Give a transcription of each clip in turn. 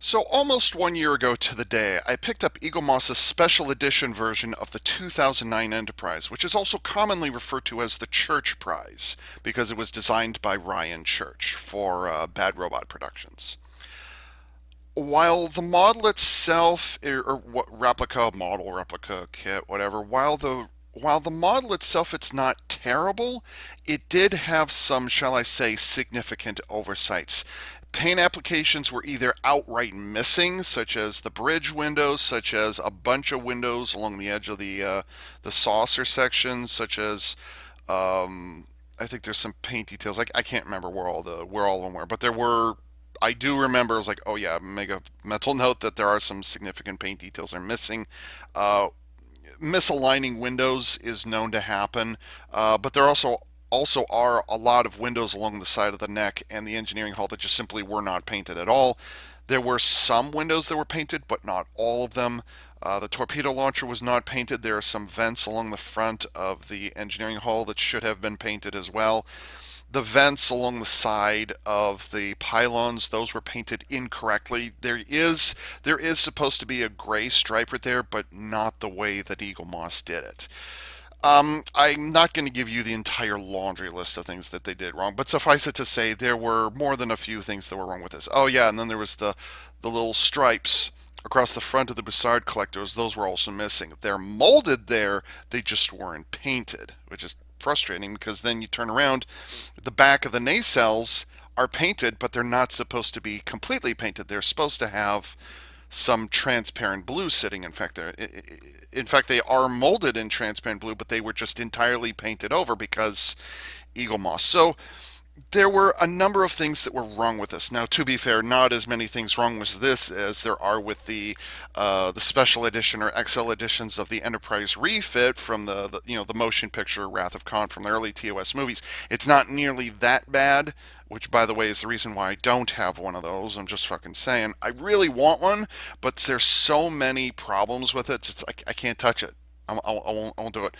So almost 1 year ago to the day, I picked up Eaglemoss's special edition version of the 2009 Enterprise, which is also commonly referred to as the Church Prize, because it was designed by Ryan Church for Bad Robot Productions. While the model itself, or what replica, model, replica, kit, whatever, while the model itself it's not terrible, it did have some, shall I say, significant oversights. Paint applications were either outright missing, such as the bridge windows, such as a bunch of windows along the edge of the saucer section, such as I think there's some paint details. I can't remember where all of them were, but there were. I do remember. I was like, oh yeah, make a mental note that there are some significant paint details are missing. Uh, Misaligning windows is known to happen, but there also are a lot of windows along the side of the neck and the engineering hull that just simply were not painted at all. There were some windows that were painted, but not all of them. The torpedo launcher was not painted. There are some vents along the front of the engineering hull that should have been painted as well. The vents along the side of the pylons, those were painted incorrectly. There is supposed to be a gray stripe right there, but not the way that Eaglemoss did it. I'm not going to give you the entire laundry list of things that they did wrong, but suffice it to say, there were more than a few things that were wrong with this. Oh yeah, and then there was the little stripes across the front of the Bussard collectors. Those were also missing. They're molded there, they just weren't painted, which is frustrating because then you turn around, the back of the nacelles are painted, but they're not supposed to be completely painted. They're supposed to have some transparent blue sitting. In fact, they are molded in transparent blue, but they were just entirely painted over because Eaglemoss. So there were a number of things that were wrong with this. Now, to be fair, not as many things wrong with this as there are with the special edition or XL editions of the Enterprise refit from the motion picture Wrath of Khan from the early TOS movies. It's not nearly that bad, which by the way is the reason why I don't have one of those. I'm just fucking saying I really want one, but there's so many problems with it. Just I can't touch it. I won't do it.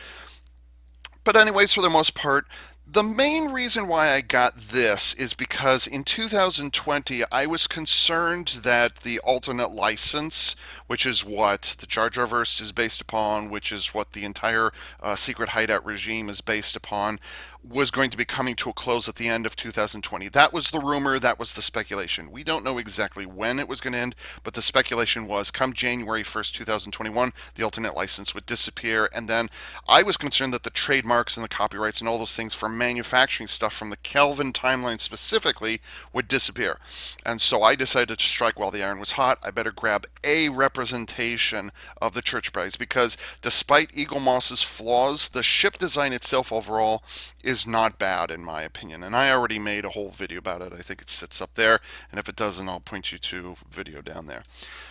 But anyways, for the most part, the main reason why I got this is because in 2020 I was concerned that the alternate license, which is what the Jar Jar verse is based upon, which is what the entire secret hideout regime is based upon, was going to be coming to a close at the end of 2020. That was the rumor, that was the speculation. We don't know exactly when it was going to end, but the speculation was come January 1st, 2021, the alternate license would disappear. And then I was concerned that the trademarks and the copyrights and all those things for manufacturing stuff from the Kelvin timeline specifically would disappear. And so I decided to strike while the iron was hot. I better grab a representation of the Church Prize because despite Eaglemoss's flaws, the ship design itself overall is not bad in my opinion. And I already made a whole video about it. I think it sits up there. And if it doesn't, I'll point you to video down there.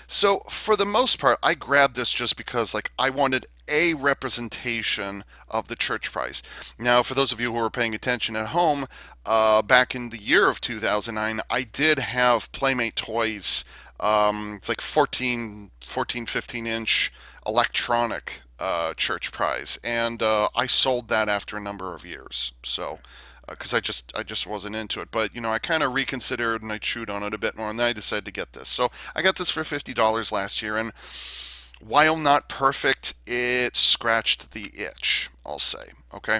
So for the most part, I grabbed this just because I wanted a representation of the Church Prize. Now, for those of you who are paying attention at home, back in the year of 2009, I did have Playmate Toys. It's like 15-inch electronic Church Prize, and I sold that after a number of years. So because I just wasn't into it. But I kind of reconsidered and I chewed on it a bit more, and then I decided to get this. So I got this for $50 last year, and while not perfect, it scratched the itch, I'll say. Okay.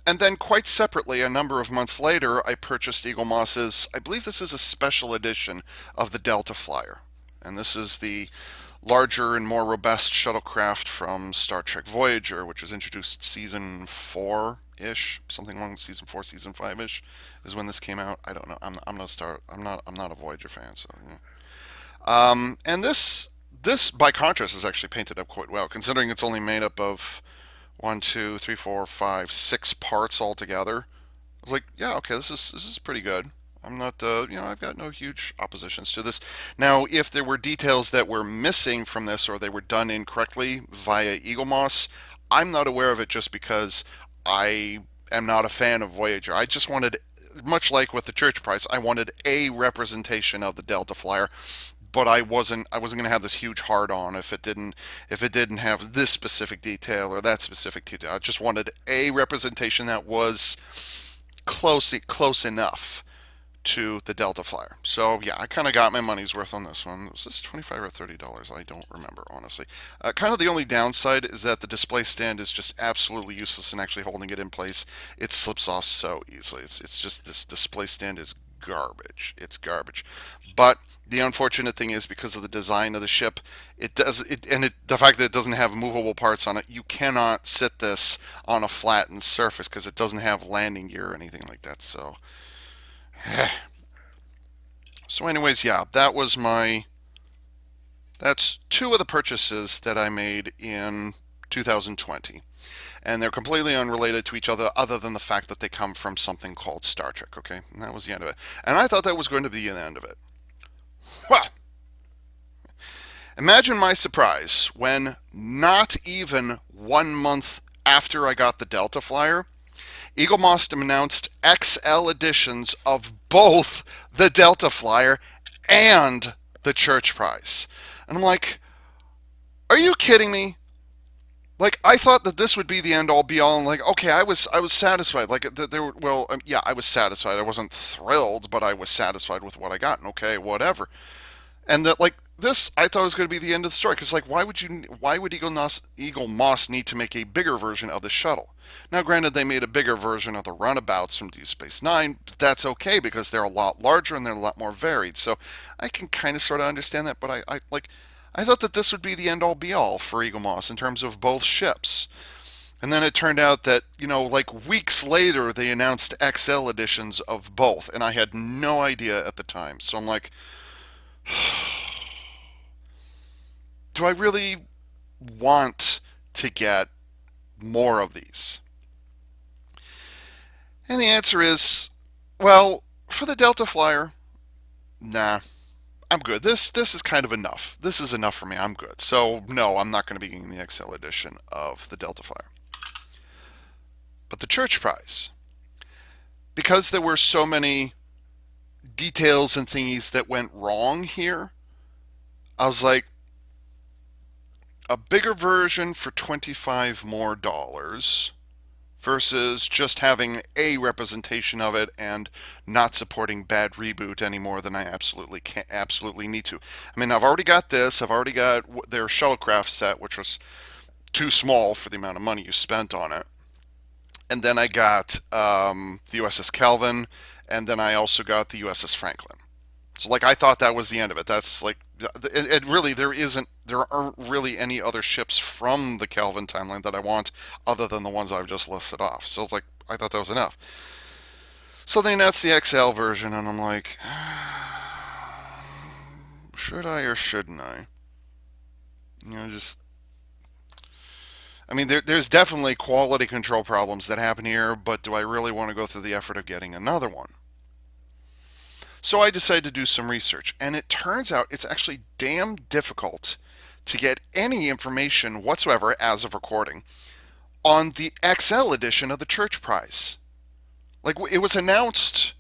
And then, quite separately, a number of months later, I purchased Eaglemoss's, I believe this is a special edition of the Delta Flyer. And this is the larger and more robust shuttlecraft from Star Trek Voyager, which was introduced season 4-ish, something along season 4, season 5-ish, is when this came out. I don't know. I'm not a Voyager fan, so. Yeah. And this, by contrast, is actually painted up quite well, considering it's only made up of one, two, three, four, five, six parts altogether. I was like, yeah, okay, this is pretty good. I'm not, I've got no huge oppositions to this. Now, if there were details that were missing from this or they were done incorrectly via Eaglemoss, I'm not aware of it just because I am not a fan of Voyager. I just wanted, much like with the Church Prize, I wanted a representation of the Delta Flyer, but I wasn't going to have this huge hard on if it didn't have this specific detail or that specific detail. I just wanted a representation that was close enough to the Delta Flyer. So yeah, I kind of got my money's worth on this one. Was this $25 or $30? I don't remember, honestly. Kind of the only downside is that the display stand is just absolutely useless in actually holding it in place. It slips off so easily. It's just this display stand is garbage. It's garbage. But the unfortunate thing is because of the design of the ship, the fact that it doesn't have movable parts on it, you cannot sit this on a flattened surface because it doesn't have landing gear or anything like that. So anyways, yeah, that's two of the purchases that I made in 2020. And they're completely unrelated to each other than the fact that they come from something called Star Trek, okay? And that was the end of it. And I thought that was going to be the end of it. Well, imagine my surprise when not even 1 month after I got the Delta Flyer, Eaglemoss announced XL editions of both the Delta Flyer and the Church Prize. And I'm like, are you kidding me? Like, I thought that this would be the end all be all, and like, okay, I was satisfied. Like, there were, well, yeah, I was satisfied. I wasn't thrilled, but I was satisfied with what I got. And okay, whatever. And that, like, this, I thought was going to be the end of the story. Because, like, why would Eaglemoss need to make a bigger version of the shuttle? Now, granted, they made a bigger version of the runabouts from Deep Space Nine, but that's okay because they're a lot larger and they're a lot more varied. So I can kind of sort of understand that. But I thought that this would be the end all be all for Eaglemoss in terms of both ships. And then it turned out that, like weeks later, they announced XL editions of both. And I had no idea at the time. So I'm like, do I really want to get more of these? And the answer is, well, for the Delta Flyer, nah, I'm good. This is kind of enough. This is enough for me. I'm good. So no, I'm not going to be getting the XL edition of the Delta Flyer. But the Church Prize, because there were so many details and thingies that went wrong here, I was like, a bigger version for $25 more versus just having a representation of it and not supporting bad reboot any more than I absolutely need to. I mean, I've already got this. I've already got their shuttlecraft set, which was too small for the amount of money you spent on it. And then I got the U.S.S. Calvin, and then I also got the U.S.S. Franklin. So, like, I thought that was the end of it. That's like, it really, there aren't really any other ships from the Calvin timeline that I want other than the ones I've just listed off. So it's like, I thought that was enough. So they announced the XL version, and I'm like, should I or shouldn't I? Just, I mean, there's definitely quality control problems that happen here, but do I really want to go through the effort of getting another one? So I decided to do some research, and it turns out it's actually damn difficult to get any information whatsoever as of recording on the XL edition of the Church Prize. Like, it was announced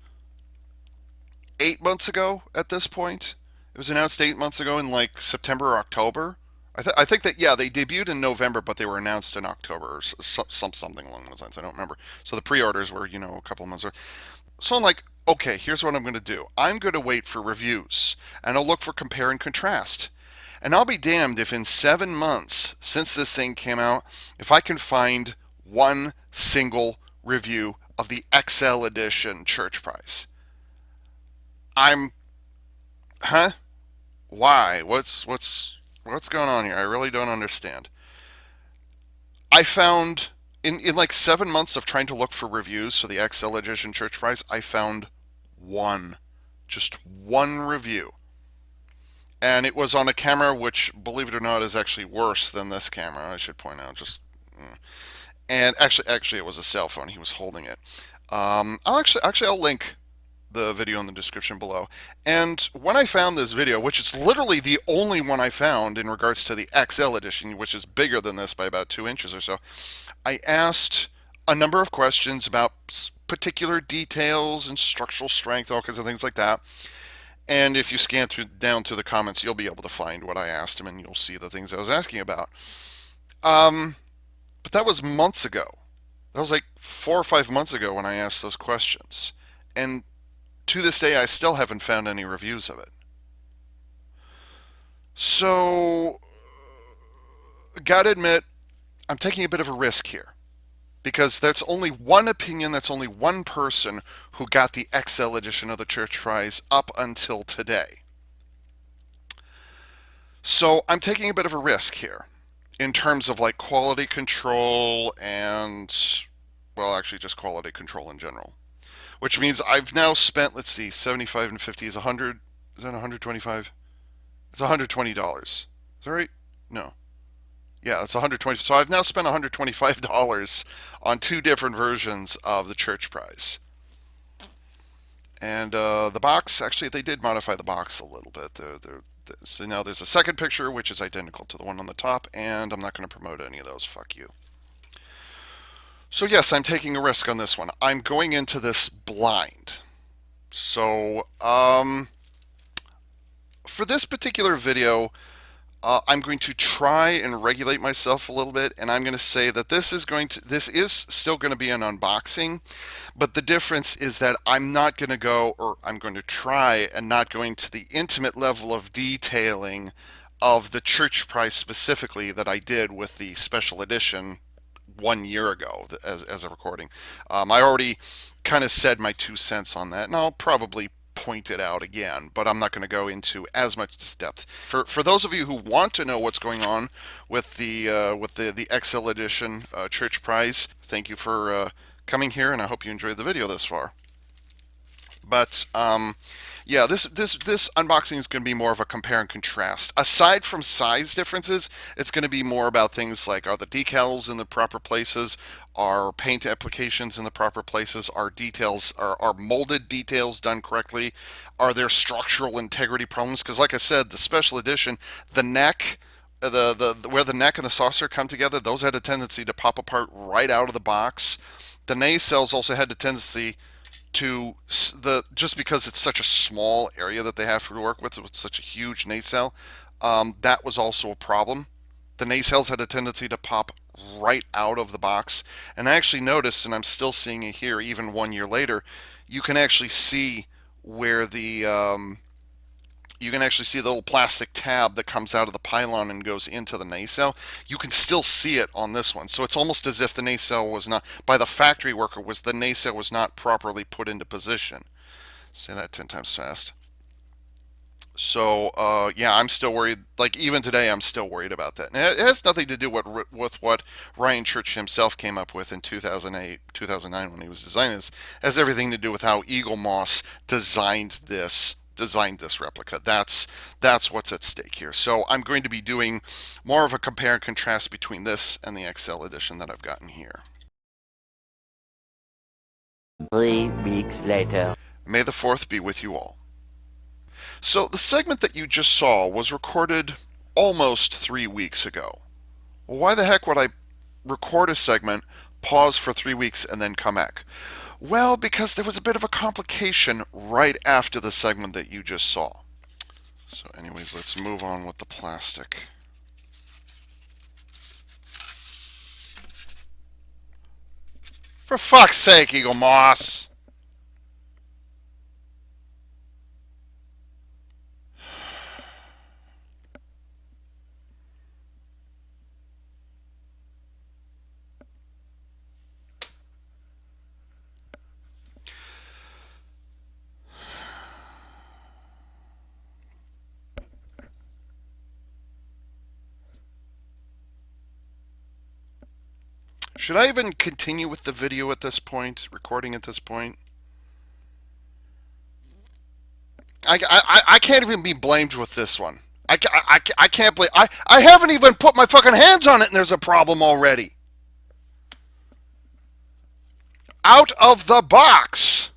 8 months ago at this point. It was announced 8 months ago in like September or October. I think that, yeah, they debuted in November, but they were announced in October or something along those lines. I don't remember. So the pre-orders were, a couple of months. So I'm like, okay, here's what I'm going to do. I'm going to wait for reviews, and I'll look for compare and contrast. And I'll be damned if in 7 months since this thing came out, if I can find one single review of the XL edition Church Prize. I'm, huh? Why? What's going on here? I really don't understand. I found in like 7 months of trying to look for reviews for the XL edition Church Prize, I found one, just one review. And it was on a camera which, believe it or not, is actually worse than this camera. I should point out. And actually, it was a cell phone. He was holding it. I'll link the video in the description below. And when I found this video, which is literally the only one I found in regards to the XL edition, which is bigger than this by about 2 inches or so, I asked a number of questions about particular details and structural strength, all kinds of things like that. And if you scan down through the comments, you'll be able to find what I asked him, and you'll see the things I was asking about. But that was months ago. That was like 4 or 5 months ago when I asked those questions. And to this day, I still haven't found any reviews of it. So, gotta admit, I'm taking a bit of a risk here because that's only one opinion, that's only one person who got the XL edition of the Church Prize up until today. So I'm taking a bit of a risk here in terms of like quality control and, well, actually just quality control in general. Which means I've now spent, let's see, 75 and 50 is 100, is that 125? It's $120. Is that right? No. Yeah, it's 120. So I've now spent $125 on two different versions of the Church Prize. And the box, actually, they did modify the box a little bit. So now there's a second picture, which is identical to the one on the top, and I'm not going to promote any of those. Fuck you. So yes, I'm taking a risk on this one. I'm going into this blind. So, for this particular video, I'm going to try and regulate myself a little bit, and I'm going to say that this is still going to be an unboxing, but the difference is that I'm not going to go, or I'm going to try and not going to the intimate level of detailing of the Church Prize specifically that I did with the special edition 1 year ago as a recording. I already kind of said my 2 cents on that, and I'll probably point it out again, but I'm not going to go into as much depth. For those of you who want to know what's going on with the XL edition Church Prize, thank you for coming here, and I hope you enjoyed the video this far. But yeah, this unboxing is going to be more of a compare and contrast. Aside from size differences, it's going to be more about things like, are the decals in the proper places? Are paint applications in the proper places? Are details, are molded details done correctly? Are there structural integrity problems? Because like I said, the special edition, the neck, where the neck and the saucer come together, those had a tendency to pop apart right out of the box. The nacelles also had a tendency to just because it's such a small area that they have to work with such a huge nacelle, that was also a problem. The nacelles had a tendency to pop right out of the box, and I actually noticed, and I'm still seeing it here even 1 year later, you can actually see where you can actually see the little plastic tab that comes out of the pylon and goes into the nacelle. You can still see it on this one. So it's almost as if the nacelle was not, by the factory worker, the nacelle was not properly put into position. Say that 10 times fast. So, yeah, I'm still worried. Like, even today, I'm still worried about that. And it has nothing to do with what Ryan Church himself came up with in 2008, 2009 when he was designing this. It has everything to do with how Eaglemoss designed this replica. That's what's at stake here. So I'm going to be doing more of a compare and contrast between this and the XL edition that I've gotten here. 3 weeks later. May the 4th be with you all. So the segment that you just saw was recorded almost 3 weeks ago. Well, why the heck would I record a segment, pause for 3 weeks, and then come back? Well, because there was a bit of a complication right after the segment that you just saw. So anyways, let's move on with the plastic. For fuck's sake, Eaglemoss! Should I even continue with the video at this point, recording at this point? I can't even be blamed with this one. I can't blame. I haven't even put my fucking hands on it and there's a problem already. Out of the box.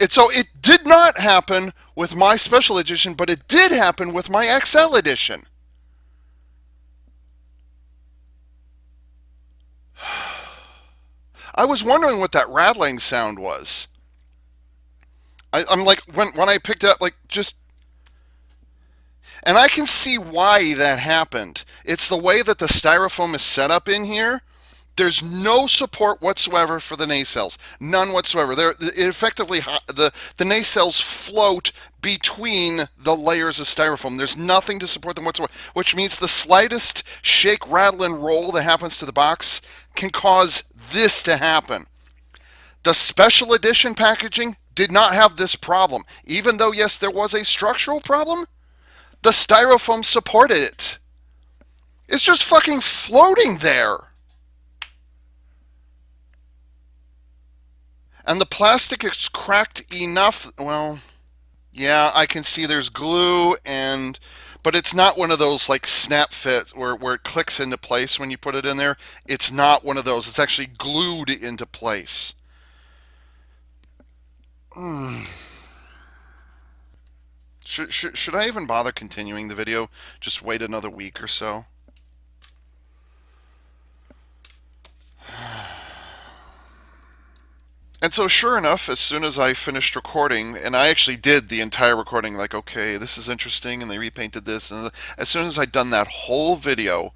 So it did not happen with my special edition, but it did happen with my XL edition. I was wondering what that rattling sound was. I'm like, when I picked it up, like, just... And I can see why that happened. It's the way that the styrofoam is set up in here There's no support whatsoever for the nacelles, none whatsoever. The nacelles float between the layers of styrofoam. There's nothing to support them whatsoever, which means the slightest shake, rattle, and roll that happens to the box can cause this to happen. The special edition packaging did not have this problem, even though yes, there was a structural problem. The styrofoam supported it. It's just fucking floating there. And the plastic is cracked enough. Well, yeah, I can see there's glue but it's not one of those like snap fits where it clicks into place when you put it in there. It's not one of those. It's actually glued into place. Should I even bother continuing the video? Just wait another week or so? And so, sure enough, as soon as I finished recording, and I actually did the entire recording, like, okay, this is interesting, and they repainted this, and as soon as I'd done that whole video,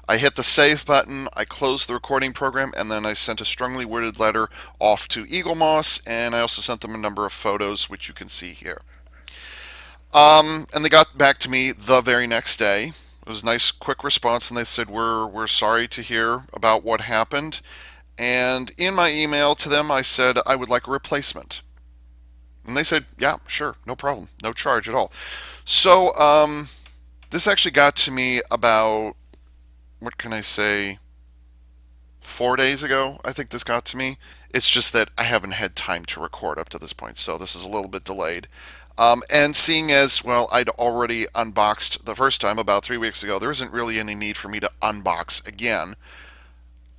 I hit the save button, I closed the recording program, and then I sent a strongly worded letter off to Eaglemoss, and I also sent them a number of photos, which you can see here. And they got back to me the very next day. It was a nice, quick response, and they said, we're sorry to hear about what happened. And in my email to them, I said I would like a replacement. And they said, yeah, sure, no problem, no charge at all. So this actually got to me about, what can I say, 4 days ago, I think this got to me. It's just that I haven't had time to record up to this point, so this is a little bit delayed. And seeing as, well, I'd already unboxed the first time about 3 weeks ago, there isn't really any need for me to unbox again.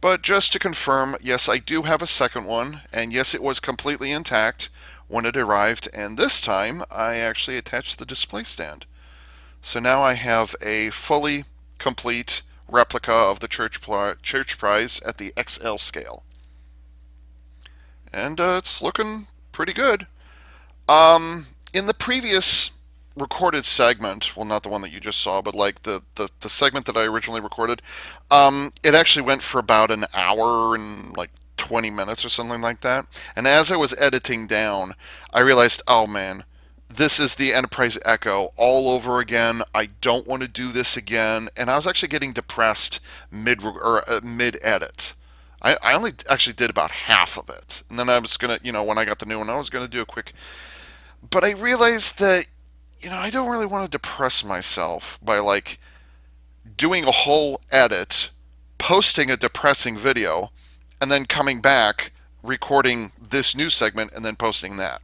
But just to confirm, yes, I do have a second one, and yes, it was completely intact when it arrived, and this time I actually attached the display stand. So now I have a fully complete replica of the church prize at the XL scale. And it's looking pretty good. In the previous recorded segment, well, not the one that you just saw, but like the segment that I originally recorded, it actually went for about an hour and like 20 minutes or something like that. And as I was editing down, I realized, oh man, this is the Enterprise Echo all over again. I don't want to do this again. And I was actually getting depressed mid edit. I only actually did about half of it. And then I was going to, when I got the new one, I was going to do a quick. But I realized that, I don't really want to depress myself by like doing a whole edit, posting a depressing video, and then coming back, recording this new segment, and then posting that.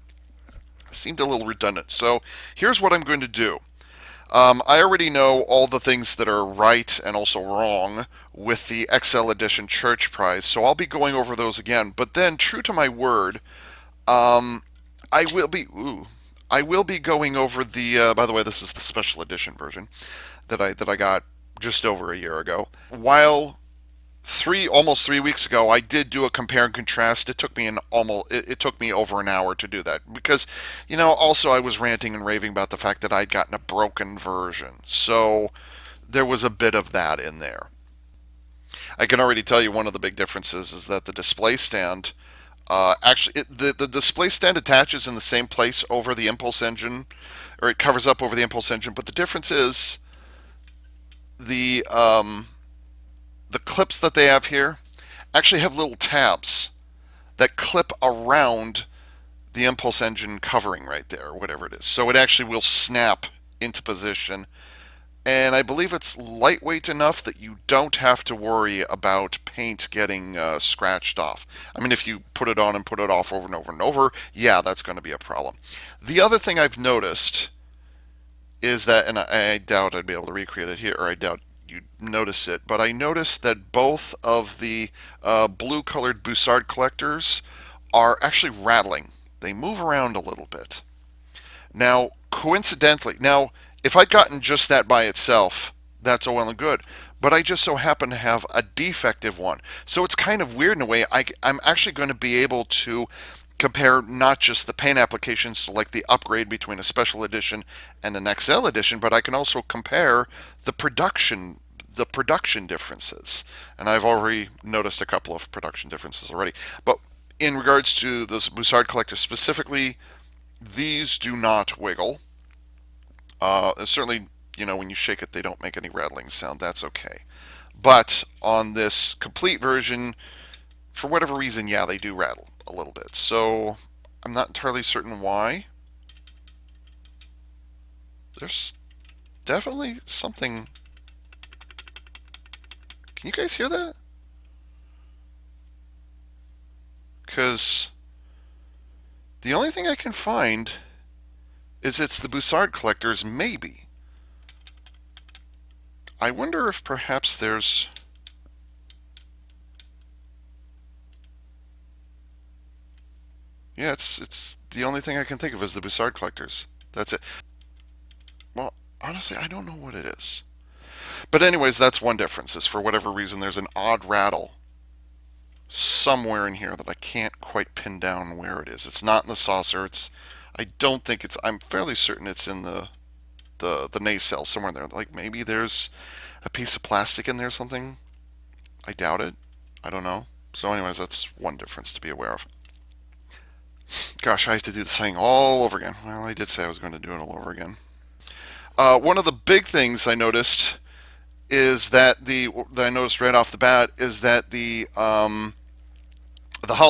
It seemed a little redundant. So here's what I'm going to do. I already know all the things that are right and also wrong with the XL Edition Church Prize, so I'll be going over those again. But then, true to my word, I will be. I will be going over the. By the way, this is the special edition version that I got just over a year ago. While almost 3 weeks ago, I did do a compare and contrast. It took me it took me over an hour to do that because, also I was ranting and raving about the fact that I'd gotten a broken version. So there was a bit of that in there. I can already tell you one of the big differences is that the display stand. The display stand attaches in the same place over the impulse engine, or it covers up over the impulse engine. But the difference is the clips that they have here actually have little tabs that clip around the impulse engine covering right there, or whatever it is. So it actually will snap into position. And I believe it's lightweight enough that you don't have to worry about paint getting scratched off. I mean, if you put it on and put it off over and over and over, yeah, that's going to be a problem. The other thing I've noticed is that, and I doubt I'd be able to recreate it here, or I doubt you'd notice it, but I noticed that both of the blue-colored Bussard collectors are actually rattling. They move around a little bit. Now, coincidentally, if I'd gotten just that by itself, that's all well and good. But I just so happen to have a defective one. So it's kind of weird in a way. I'm actually going to be able to compare not just the paint applications, so like the upgrade between a special edition and an XL edition, but I can also compare the production the production differences. And I've already noticed a couple of production differences already. But in regards to the Bussard collector specifically, these do not wiggle. Certainly, when you shake it, they don't make any rattling sound. That's okay. But on this complete version, for whatever reason, yeah, they do rattle a little bit. So I'm not entirely certain why. There's definitely something. Can you guys hear that? Because the only thing I can find is it's the Bussard collectors, maybe. I wonder if perhaps there's... Yeah, it's the only thing I can think of is the Bussard collectors. That's it. Well, honestly, I don't know what it is. But anyways, that's one difference, is for whatever reason there's an odd rattle somewhere in here that I can't quite pin down where it is. It's not in the saucer. I don't think it's... I'm fairly certain it's in the nacelle somewhere in there. Like maybe there's a piece of plastic in there or something. I doubt it. I don't know. So anyways, that's one difference to be aware of. Gosh, I have to do this thing all over again. Well, I did say I was going to do it all over again. One of the big things I noticed is that I noticed right off the bat is that the hull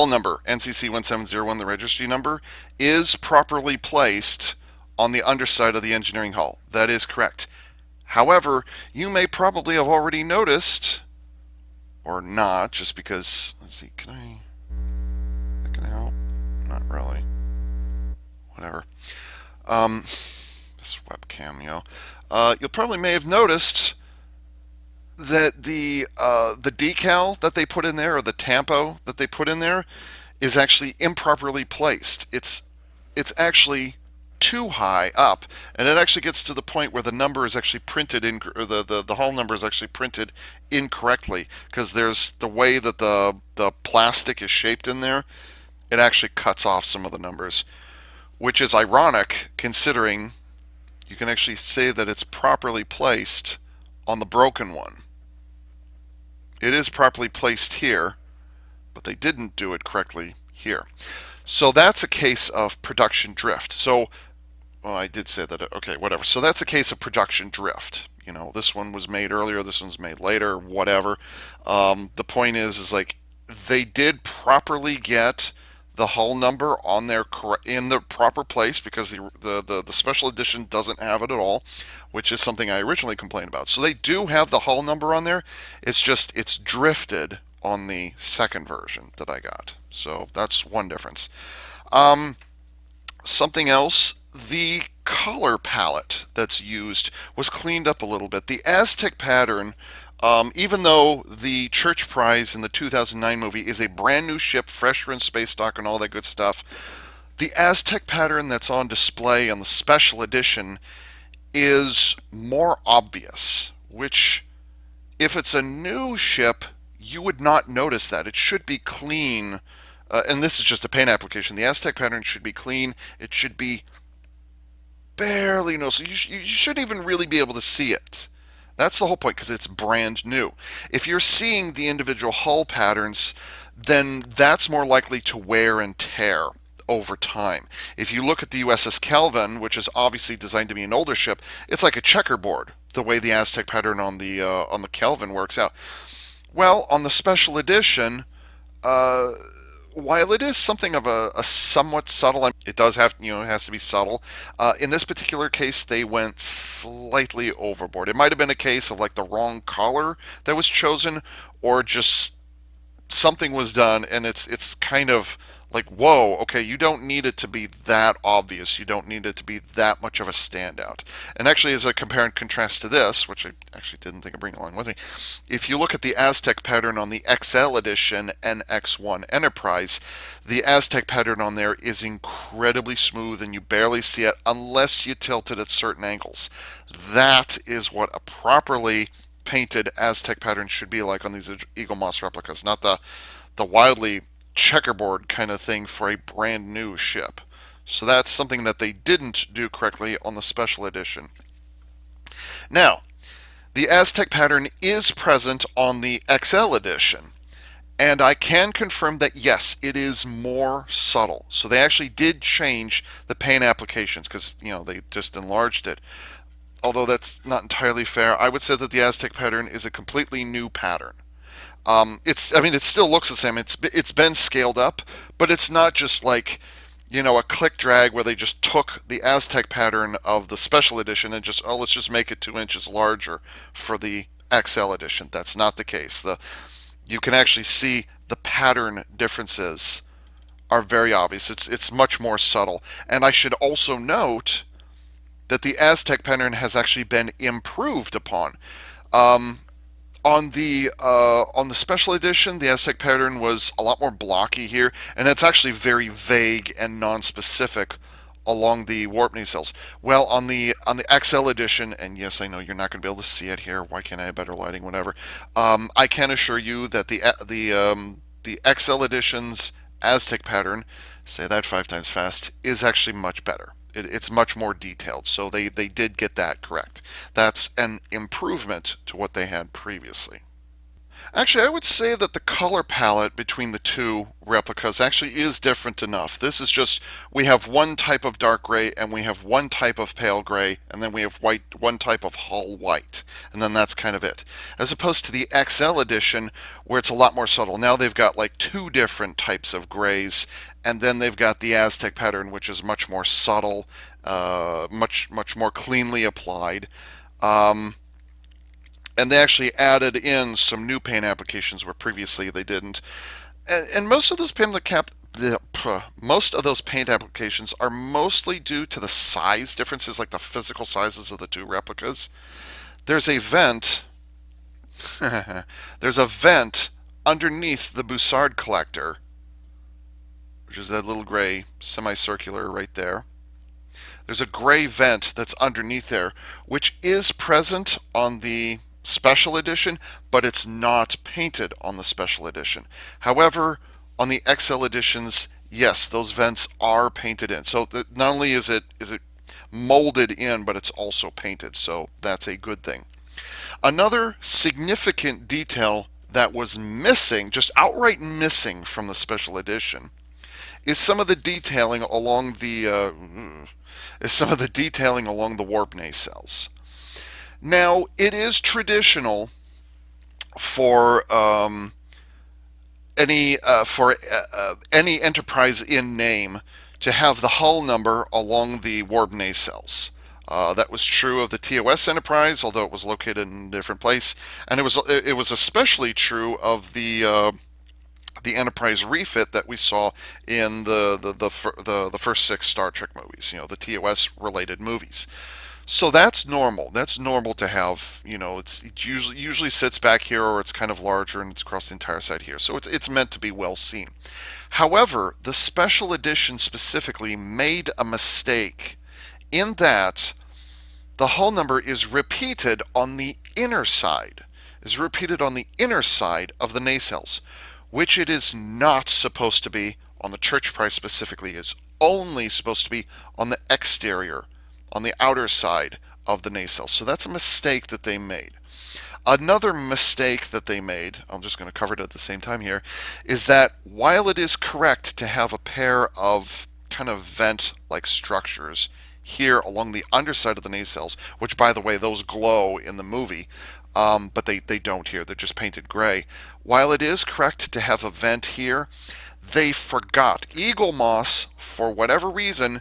number, NCC 1701, the registry number, is properly placed on the underside of the engineering hull. That is correct. However, you may probably have already noticed, or not, just because, let's see, can I help? Not really. Whatever. This webcam, you'll probably may have noticed that the decal that they put in there, or the tampo that they put in there, is actually improperly placed. It's actually too high up, and it actually gets to the point where the number is actually printed in, or the hull number is actually printed incorrectly, because there's the way that the plastic is shaped in there. It actually cuts off some of the numbers, which is ironic considering you can actually say that it's properly placed on the broken one. It is properly placed here, but they didn't do it correctly here. So that's a case of production drift. So, well, I did say that, okay, whatever. So that's a case of production drift. This one was made earlier, this one's made later, whatever. The point is like, they did properly get the hull number on their in the proper place, because the special edition doesn't have it at all, which is something I originally complained about. So they do have the hull number on there. It's just it's drifted on the second version that I got. So that's one difference. Something else, the color palette that's used was cleaned up a little bit. The Aztec Pattern, even though the Church Prize in the 2009 movie is a brand new ship, fresh from space dock and all that good stuff, the Aztec Pattern that's on display on the special edition is more obvious, which, if it's a new ship, you would not notice that. It should be clean, and this is just a paint application. The Aztec Pattern should be clean. It should be barely noticeable. You shouldn't even really be able to see it. That's the whole point, because it's brand new. If you're seeing the individual hull patterns, then that's more likely to wear and tear over time. If you look at the U.S.S. Kelvin, which is obviously designed to be an older ship, it's like a checkerboard, the way the Aztec Pattern on the Kelvin works out. Well, on the special edition, while it is something of a somewhat subtle, it does have, it has to be subtle. In this particular case, they went slightly overboard. It might have been a case of like the wrong color that was chosen, or just something was done, and it's kind of like, whoa, okay, you don't need it to be that obvious. You don't need it to be that much of a standout. And actually, as I compare and contrast to this, which I actually didn't think of bringing along with me, if you look at the Aztec Pattern on the XL edition and X1 Enterprise, the Aztec Pattern on there is incredibly smooth, and you barely see it unless you tilt it at certain angles. That is what a properly painted Aztec Pattern should be like on these Eaglemoss replicas, not the wildly checkerboard kind of thing for a brand new ship. So that's something that they didn't do correctly on the special edition. Now, The Aztec pattern is present on the XL edition. And I can confirm that yes, it is more subtle. So they actually did change the paint applications because, they just enlarged it. Although that's not entirely fair, I would say that the Aztec pattern is a completely new pattern. It still looks the same. It's been scaled up, but it's not just like, a click drag where they just took the Aztec pattern of the special edition and just, let's just make it 2 inches larger for the XL edition. That's not the case. You can actually see the pattern differences are very obvious. It's much more subtle. And I should also note that the Aztec pattern has actually been improved upon. Um, on the special edition, the Aztec pattern was a lot more blocky here, and it's actually very vague and non-specific along the warp nacelles. Well, on the XL edition, and yes, I know you're not going to be able to see it here. Why can't I have better lighting? Whatever. I can assure you that the XL edition's Aztec pattern, say that 5 times fast, is actually much better. It's much more detailed, so they did get that correct. That's an improvement to what they had previously. Actually, I would say that the color palette between the two replicas actually is different enough. This is just, we have one type of dark gray and we have one type of pale gray, and then we have one type of hull white, and then that's kind of it. As opposed to the XL edition, where it's a lot more subtle. Now they've got like two different types of grays, and then they've got the Aztec pattern, which is much more subtle, much more cleanly applied. And they actually added in some new paint applications where previously they didn't. And most of those paint applications are mostly due to the size differences, like the physical sizes of the two replicas. There's a vent. There's a vent underneath the Bussard collector, which is that little gray semicircular right there. There's a gray vent that's underneath there, which is present on the special edition, but it's not painted on the special edition. However, on the XL editions, yes, those vents are painted in. So not only is it molded in, but it's also painted. So that's a good thing. Another significant detail that was missing, just outright missing from the special edition, is some of the detailing along the warp nacelles. Now, it is traditional for any enterprise in name to have the hull number along the warp nacelles. That was true of the TOS Enterprise, although it was located in a different place, and it was especially true of the Enterprise refit that we saw in the first 6 Star Trek movies. The TOS related movies. So that's normal. That's normal to have. It usually sits back here, or it's kind of larger and it's across the entire side here. So it's meant to be well seen. However, the special edition specifically made a mistake in that the hull number is repeated on the inner side. Is repeated on the inner side of the nacelles, which it is not supposed to be on the Church Prize specifically. It's only supposed to be on the exterior, on the outer side of the nacelle. So that's a mistake that they made. Another mistake that they made, I'm just going to cover it at the same time here, is that while it is correct to have a pair of kind of vent-like structures here along the underside of the nacelles, which, by the way, those glow in the movie, but they don't here. They're just painted gray. While it is correct to have a vent here, they forgot. Eaglemoss, for whatever reason,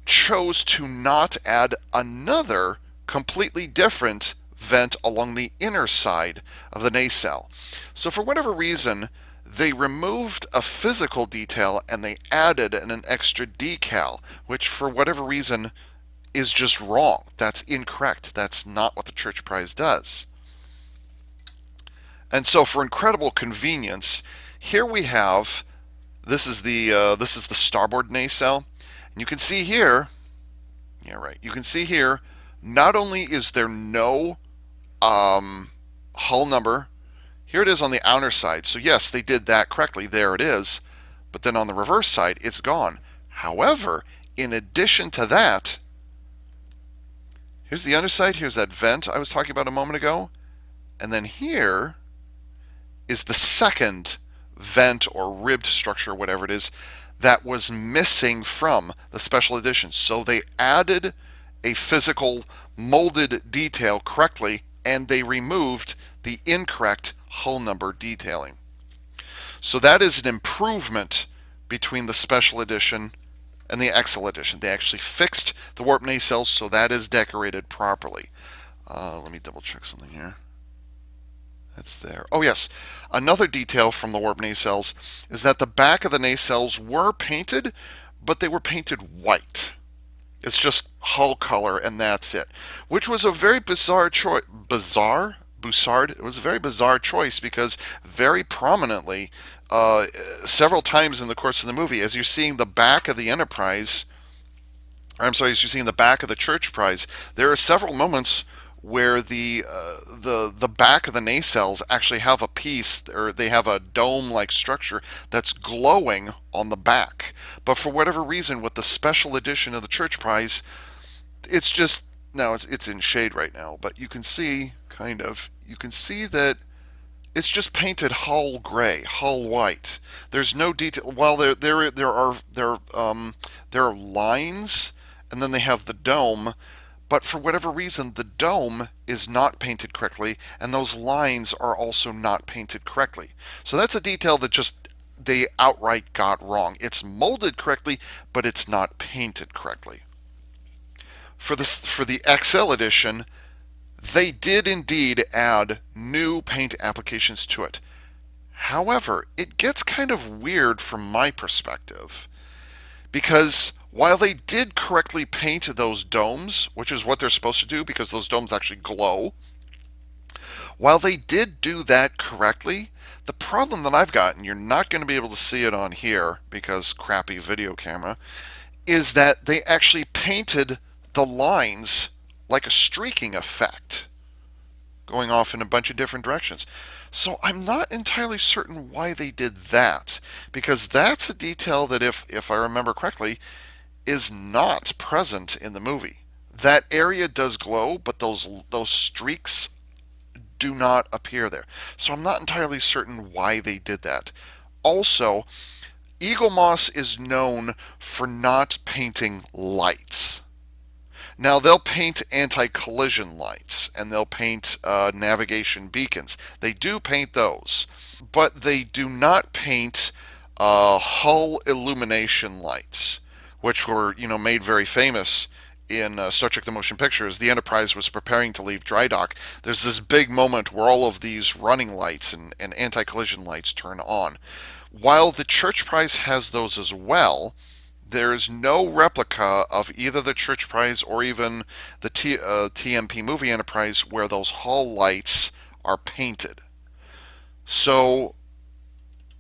chose to not add another completely different vent along the inner side of the nacelle. So for whatever reason, they removed a physical detail and they added an extra decal, which for whatever reason is just wrong. That's incorrect. That's not what the Church Prize does. And so for incredible convenience, here we have, this is the starboard nacelle. And you can see here, you can see here, not only is there no hull number, here it is on the outer side. So yes, they did that correctly. There it is. But then on the reverse side, it's gone. However, in addition to that, Here's the underside. Here's that vent I was talking about a moment ago. And then here is the second vent or ribbed structure, whatever it is, that was missing from the special edition. So they added a physical molded detail correctly, and they removed the incorrect hull number detailing. So that is an improvement between the special edition and the XL edition. They actually fixed the warp nacelles, so that is decorated properly. Let me double check something here. That's there. Oh, yes. Another detail from the warp nacelles is that the back of the nacelles were painted, but they were painted white. It's just hull color, and that's it. Which was a very bizarre choice. Bizarre? Bussard? It was a very bizarre choice because very prominently, several times in the course of the movie, as you're seeing the back of the Enterprise, or I'm sorry, as you're seeing the back of the Church Prize, there are several moments where the back of the nacelles actually have a piece, or they have a dome-like structure that's glowing on the back. But for whatever reason, with the special edition of the Church Prize, it's just now it's in shade right now, but you can see you can see that it's just painted hull gray, hull white. There's no detail. While there are lines, and then they have the dome. But for whatever reason, the dome is not painted correctly, and those lines are also not painted correctly. So that's a detail that just they outright got wrong. It's molded correctly, but it's not painted correctly. For the XL edition, they did indeed add new paint applications to it. However, it gets kind of weird from my perspective, because while they did correctly paint those domes, which is what they're supposed to do because those domes actually glow, while they did do that correctly, the problem that I've got, and you're not going to be able to see it on here because crappy video camera, is that they actually painted the lines like a streaking effect, going off in a bunch of different directions. So I'm not entirely certain why they did that, because that's a detail that, if I remember correctly, is not present in the movie. That area does glow, but those streaks do not appear there. So I'm not entirely certain why they did that. Also, Eaglemoss is known for not painting lights. Now, they'll paint anti-collision lights, and they'll paint navigation beacons. They do paint those, but they do not paint hull illumination lights, which were, made very famous in Star Trek: The Motion Picture. As the Enterprise was preparing to leave dry dock, there's this big moment where all of these running lights and anti-collision lights turn on. While the Church Prize has those as well, there is no replica of either the Church Prize or even the TMP movie Enterprise where those hull lights are painted. So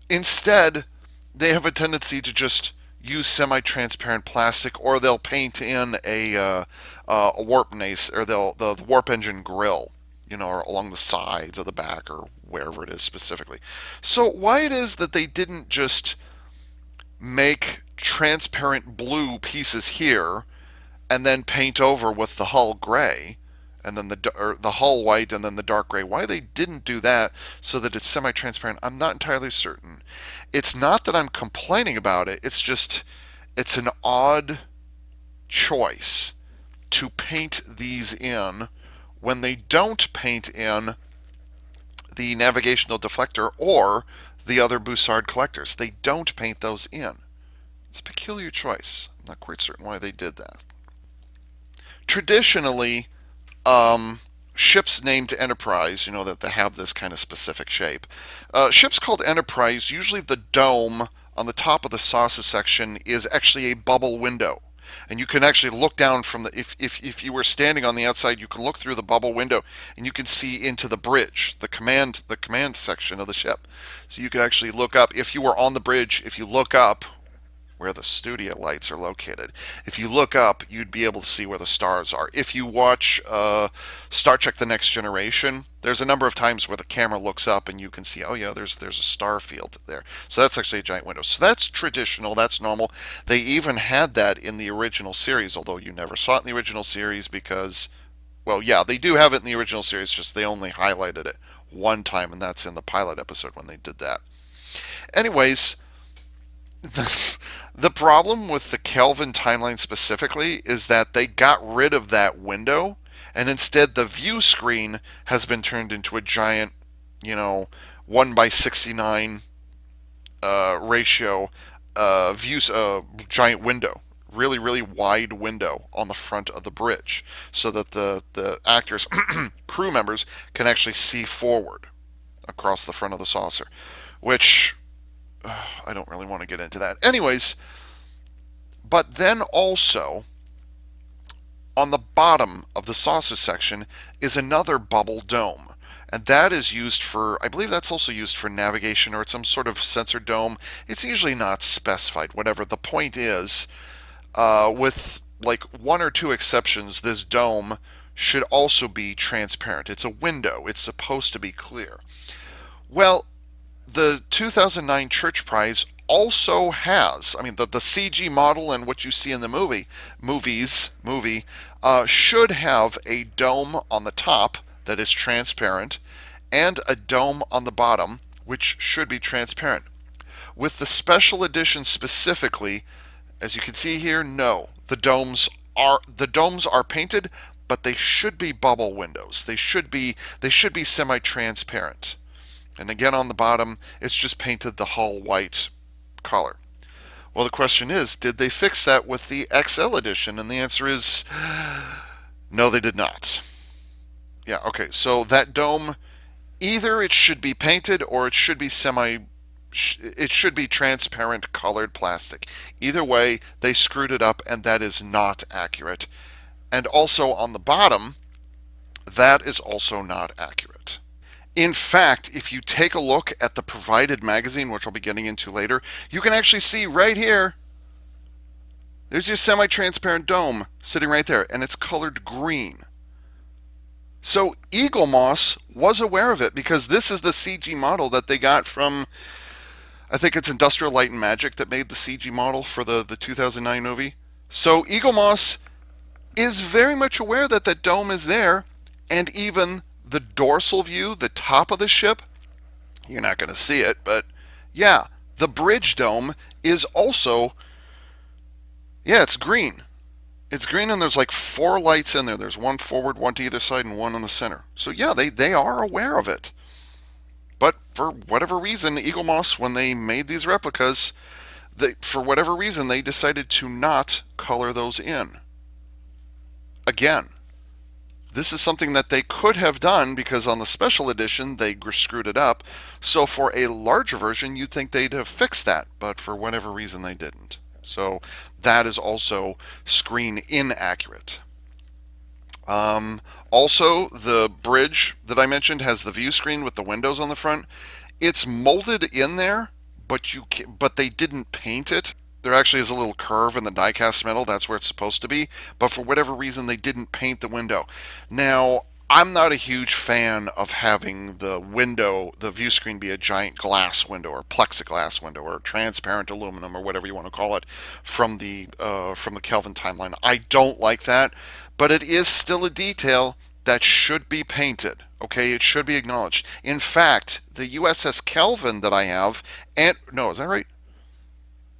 instead, they have a tendency to just use semi-transparent plastic, or they'll paint in a warp nace, or the warp engine grill, or along the sides or the back or wherever it is specifically. So why it is that they didn't just make transparent blue pieces here and then paint over with the hull gray, and then the hull white, and then the dark gray. Why they didn't do that so that it's semi-transparent, I'm not entirely certain. It's not that I'm complaining about it, it's just, it's an odd choice to paint these in when they don't paint in the navigational deflector or the other Bussard collectors. They don't paint those in. It's a peculiar choice. I'm not quite certain why they did that. Traditionally, ships named Enterprise, that they have this kind of specific shape. Ships called Enterprise, usually the dome on the top of the saucer section is actually a bubble window. And you can actually look down from if you were standing on the outside, you can look through the bubble window and you can see into the bridge, the command section of the ship. So you could actually look up. If you were on the bridge, if you look up where the studio lights are located, if you look up, you'd be able to see where the stars are. If you watch Star Trek: The Next Generation, there's a number of times where the camera looks up and you can see, oh yeah, there's a star field there. So that's actually a giant window. So that's traditional, that's normal. They even had that in the original series, although you never saw it in the original series because Well, yeah, they do have it in the original series, just they only highlighted it one time, and that's in the pilot episode when they did that. Anyways, the problem with the Kelvin timeline specifically is that they got rid of that window, and instead the view screen has been turned into a giant, you know, 1 by 69 ratio views giant window, really really wide window on the front of the bridge, so that the actors, crew members, can actually see forward across the front of the saucer, which I don't really want to get into that. Anyways, but then also on the bottom of the saucer section is another bubble dome. And that is used for, I believe that's also used for navigation, or it's some sort of sensor dome. It's usually not specified, whatever. The point is, with like one or two exceptions, this dome should also be transparent. It's a window, it's supposed to be clear. Well, the 2009 Church Prize also has, I mean, the CG model and what you see in the movie, should have a dome on the top that is transparent and a dome on the bottom which should be transparent. With the special edition specifically, as you can see here, no, the domes are painted, but they should be bubble windows. They should be semi-transparent. And again, on the bottom, it's just painted the hull white color. Well, the question is, did they fix that with the XL edition? And the answer is no, they did not. Yeah, okay. So that dome, either it should be painted or it should be transparent colored plastic. Either way, they screwed it up, and that is not accurate. And also on the bottom, that is also not accurate. In fact, if you take a look at the provided magazine, which I'll be getting into later, you can actually see right here, there's your semi-transparent dome sitting right there, and it's colored green. So Eaglemoss was aware of it, because this is the CG model that they got from, I think it's Industrial Light and Magic that made the CG model for the 2009 movie. So Eaglemoss is very much aware that that dome is there, and even the dorsal view, the top of the ship, you're not going to see it, but yeah, the bridge dome is also, yeah, it's green. It's green, and there's like 4 lights in there. There's one forward, one to either side, and one in the center. So yeah, they are aware of it. But for whatever reason, Eaglemoss, when they made these replicas, for whatever reason, they decided to not color those in. Again, this is something that they could have done, because on the special edition they screwed it up. So for a larger version, you'd think they'd have fixed that, but for whatever reason they didn't. So that is also screen inaccurate. Also, the bridge that I mentioned has the view screen with the windows on the front. It's molded in there, but they didn't paint it. There actually is a little curve in the die-cast metal. That's where it's supposed to be. But for whatever reason, they didn't paint the window. Now, I'm not a huge fan of having the window, the view screen, be a giant glass window or plexiglass window or transparent aluminum or whatever you want to call it from the Kelvin timeline. I don't like that, but it is still a detail that should be painted. Okay, it should be acknowledged. In fact, the U.S.S. Kelvin that I have, and no, is that right?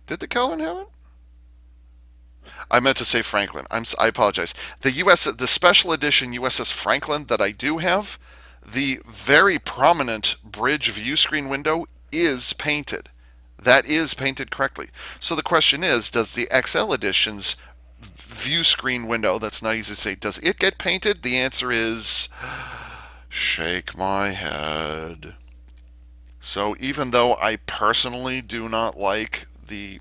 Did the Kelvin have it? I meant to say Franklin. I apologize. The special edition U.S.S. Franklin that I do have, the very prominent bridge view screen window is painted. That is painted correctly. So the question is, does the XL edition's view screen window, that's not easy to say, does it get painted? The answer is shake my head. So even though I personally do not like the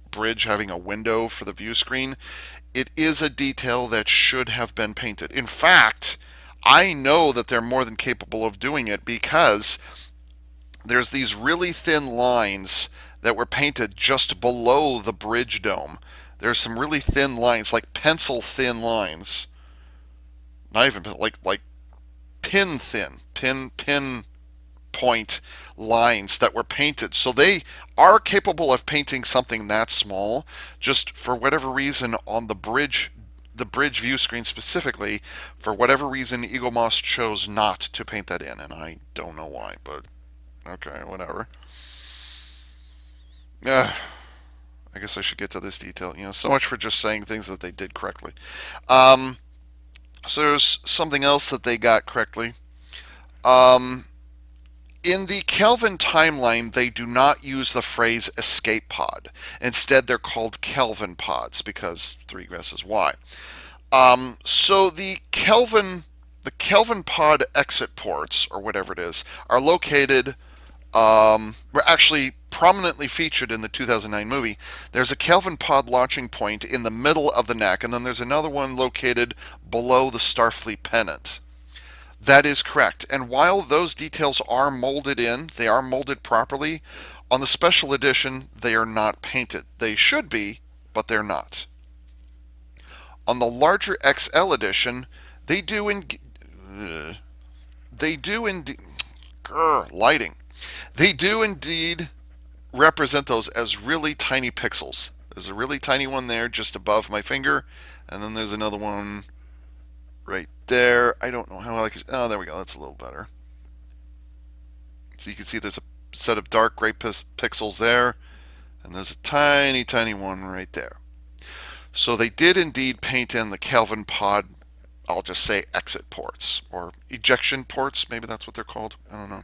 bridge having a window for the view screen, it is a detail that should have been painted. In fact, I know that they're more than capable of doing it, because there's these really thin lines that were painted just below the bridge dome. There's some really thin lines, like pencil thin lines. Not even like pin thin, pin point lines that were painted. So they are capable of painting something that small. Just for whatever reason, on the bridge the bridge view screen specifically, for whatever reason, Eaglemoss chose not to paint that in, and I don't know why, but okay, whatever. Yeah, I guess I should get to this detail. So much for just saying things that they did correctly. Um, so there's something else that they got correctly. Um, in the Kelvin timeline, they do not use the phrase escape pod. Instead, they're called Kelvin pods because three guesses why. So the Kelvin pod exit ports, or whatever it is, are located. Were actually prominently featured in the 2009 movie. There's a Kelvin pod launching point in the middle of the neck, and then there's another one located below the Starfleet pennant. That is correct. And while those details are molded in, they are molded properly. On the special edition, they are not painted. They should be, but they're not. On the larger XL edition, they do in they do indeed lighting. They do indeed represent those as really tiny pixels. There's a really tiny one there just above my finger, and then there's another one right there. I don't know how I could. Oh, there we go. That's a little better. So you can see there's a set of dark gray pixels there, and there's a tiny, tiny one right there. So they did indeed paint in the Kelvin pod, I'll just say exit ports, or ejection ports, maybe that's what they're called. I don't know.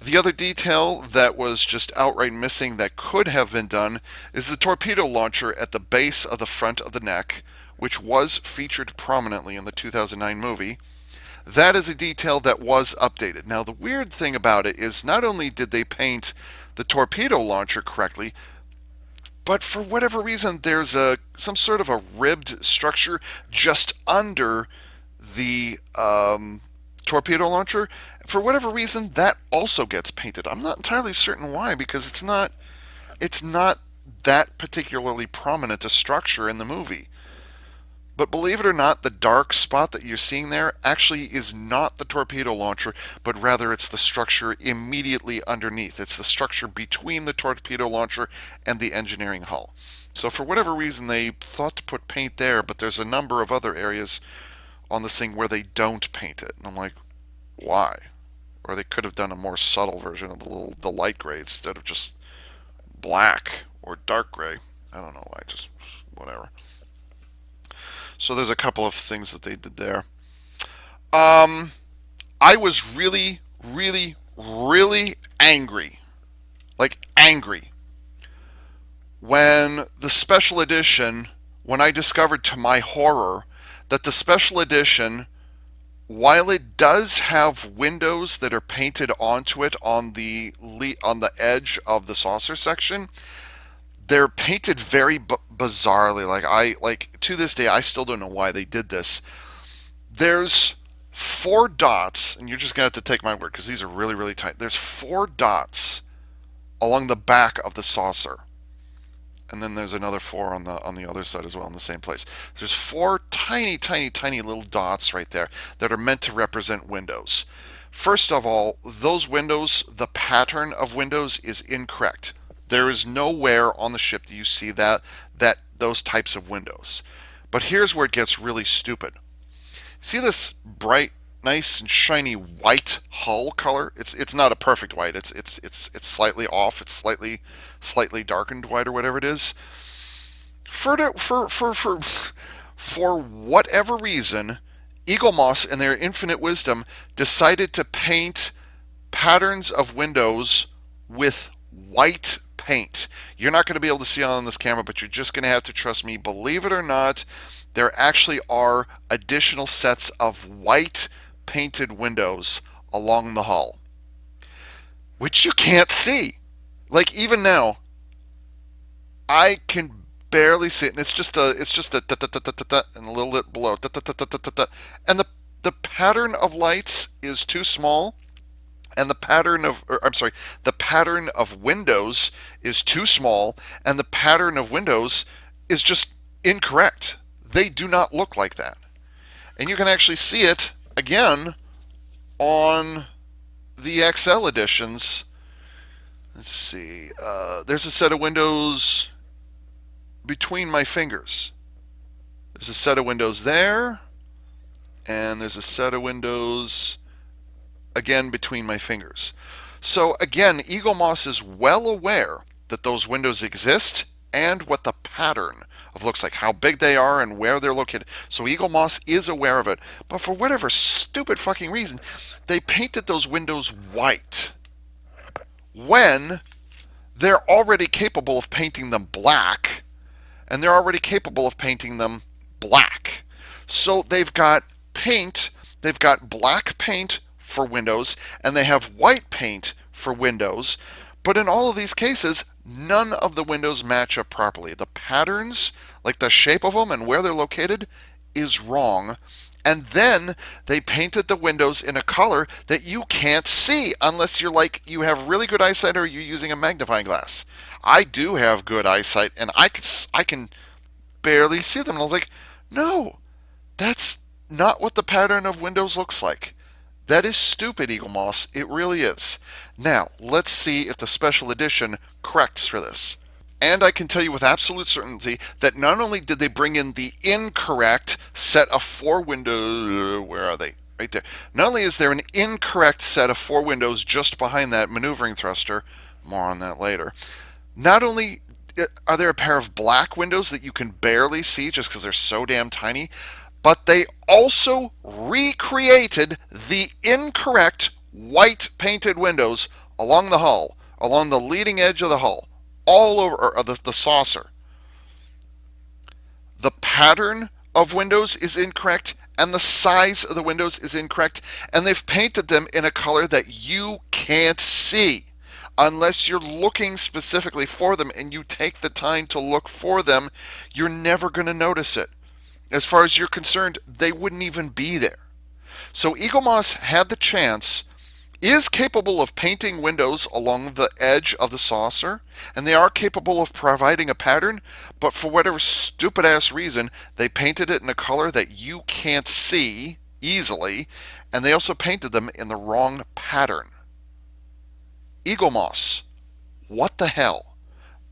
The other detail that was just outright missing that could have been done is the torpedo launcher at the base of the front of the neck, which was featured prominently in the 2009 movie. That is a detail that was updated. Now, the weird thing about it is not only did they paint the torpedo launcher correctly, but for whatever reason, there's some sort of a ribbed structure just under the torpedo launcher. For whatever reason, that also gets painted. I'm not entirely certain why, because it's not that particularly prominent a structure in the movie. But believe it or not, the dark spot that you're seeing there actually is not the torpedo launcher, but rather it's the structure immediately underneath. It's the structure between the torpedo launcher and the engineering hull. So for whatever reason, they thought to put paint there, but there's a number of other areas on this thing where they don't paint it. And I'm like, why? Or they could have done a more subtle version of the light gray instead of just black or dark gray. I don't know why, just whatever. So there's a couple of things that they did there. I was really, really, really angry. Like, angry. When the special edition, when I discovered to my horror that the special edition, while it does have windows that are painted onto it on the edge of the saucer section, they're painted very bizarrely. Like to this day, I still don't know why they did this. There's 4 dots, and you're just gonna have to take my word because these are really, really tight. There's 4 dots along the back of the saucer, and then there's another 4 on the other side as well in the same place. There's 4 tiny, tiny, tiny little dots right there that are meant to represent windows. First of all, those windows, the pattern of windows is incorrect. There is nowhere on the ship that you see that those types of windows. But here's where it gets really stupid. See this bright, nice and shiny white hull color? It's not a perfect white. It's slightly off. It's slightly darkened white or whatever it is. For whatever reason, Eaglemoss, in their infinite wisdom, decided to paint patterns of windows with white paint. You're not going to be able to see it on this camera, but you're just going to have to trust me. Believe it or not, there actually are additional sets of white painted windows along the hull, which you can't see. Like, even now, I can barely see it, and it's just a and a little bit below, and the pattern of lights is too small, and the pattern of windows is too small, and the pattern of windows is just incorrect. They do not look like that. And you can actually see it again on the XL editions. Let's see. There's a set of windows between my fingers. There's a set of windows there, and there's a set of windows again between my fingers. So again, Eaglemoss is well aware that those windows exist and what the pattern of looks like, how big they are and where they're located. So Eaglemoss is aware of it, but for whatever stupid fucking reason, they painted those windows white when they're already capable of painting them black, and they're already capable of painting them black. So they've got paint, they've got black paint for windows, and they have white paint for windows. But in all of these cases, none of the windows match up properly. The patterns, like the shape of them and where they're located, is wrong. And then they painted the windows in a color that you can't see unless you're like you have really good eyesight or you're using a magnifying glass. I do have good eyesight and I can barely see them. And I was like, no, that's not what the pattern of windows looks like. That is stupid, Eaglemoss. It really is. Now, let's see if the special edition corrects for this. And I can tell you with absolute certainty that not only did they bring in the incorrect set of 4 windows, where are they? Right there. Not only is there an incorrect set of 4 windows just behind that maneuvering thruster, more on that later. Not only are there a pair of black windows that you can barely see just because they're so damn tiny, but they also recreated the incorrect white painted windows along the hull, along the leading edge of the hull, all over or the saucer. The pattern of windows is incorrect, and the size of the windows is incorrect, and they've painted them in a color that you can't see unless you're looking specifically for them and you take the time to look for them. You're never going to notice it. As far as you're concerned, they wouldn't even be there. So Eaglemoss had the chance, is capable of painting windows along the edge of the saucer, and they are capable of providing a pattern, but for whatever stupid ass reason, they painted it in a color that you can't see easily, and they also painted them in the wrong pattern. Eaglemoss, what the hell?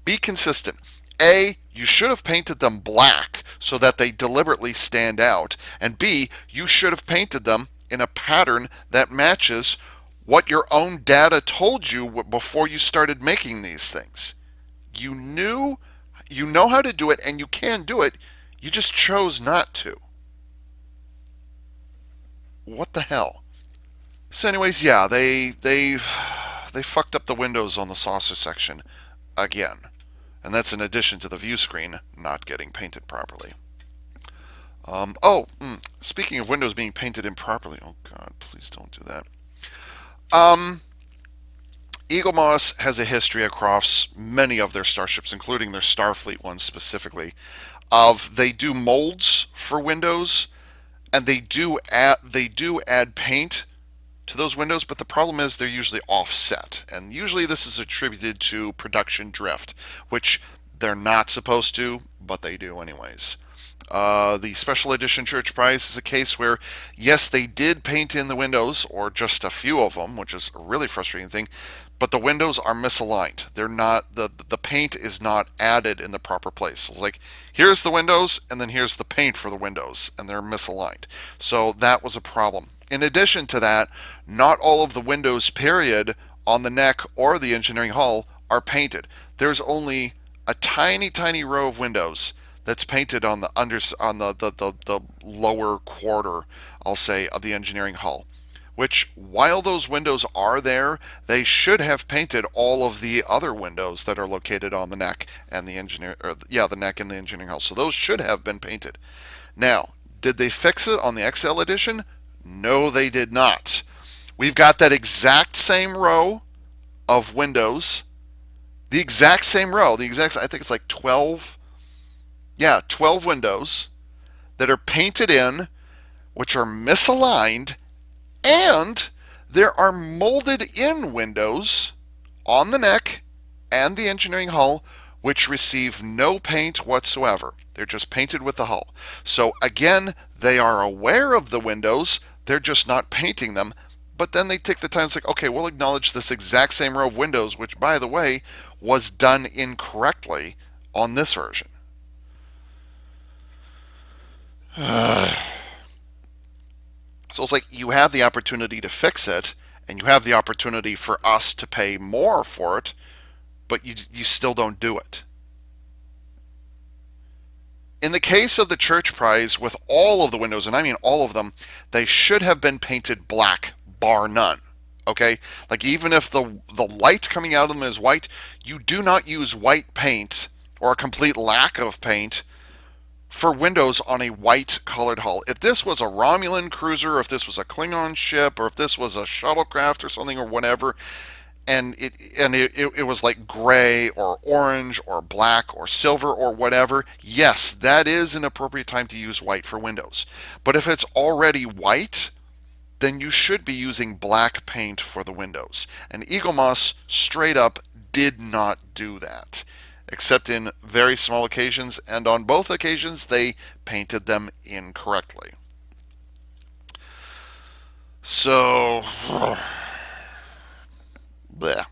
Be consistent. A, you should have painted them black so that they deliberately stand out. And B, you should have painted them in a pattern that matches what your own data told you before you started making these things. You know how to do it, and you can do it. You just chose not to. What the hell? So anyways, yeah, they fucked up the windows on the saucer section again. And that's in addition to the view screen not getting painted properly. Speaking of windows being painted improperly, oh god, please don't do that. Eaglemoss has a history across many of their starships, including their Starfleet ones specifically, of they do molds for windows, and they do add paint to those windows, but the problem is they're usually offset, and usually this is attributed to production drift, which they're not supposed to, but they do anyways. The special edition Church Prize is a case where, yes, they did paint in the windows, or just a few of them, which is a really frustrating thing, but the windows are misaligned. They're not, the paint is not added in the proper place. So like, here's the windows, and then here's the paint for the windows, and they're misaligned. So that was a problem. In addition to that, not all of the windows, period, on the neck or the engineering hull are painted. There's only a tiny, tiny row of windows that's painted on the lower quarter, I'll say, of the engineering hull. Which, while those windows are there, they should have painted all of the other windows that are located on the neck and the the neck and the engineering hull. So those should have been painted. Now, did they fix it on the XL edition? No, they did not. We've got that exact same row of windows, the exact same row, I think it's like 12, 12 windows that are painted in, which are misaligned, and there are molded in windows on the neck and the engineering hull which receive no paint whatsoever. They're just painted with the hull. So again, they are aware of the windows, they're just not painting them, but then they take the time to say, okay, we'll acknowledge this exact same row of windows, which, by the way, was done incorrectly on this version. So it's like you have the opportunity to fix it, and you have the opportunity for us to pay more for it, but you still don't do it. In the case of the church prize, with all of the windows, and I mean all of them, they should have been painted black, bar none. Okay? Like even if the light coming out of them is white, you do not use white paint or a complete lack of paint for windows on a white colored hull. If this was a Romulan cruiser, if this was a Klingon ship, or if this was a shuttlecraft or something or whatever, and it was like gray or orange or black or silver or whatever, yes, that is an appropriate time to use white for windows. But if it's already white, then you should be using black paint for the windows. And Eaglemoss straight up did not do that, except in very small occasions, and on both occasions they painted them incorrectly. So, bleh.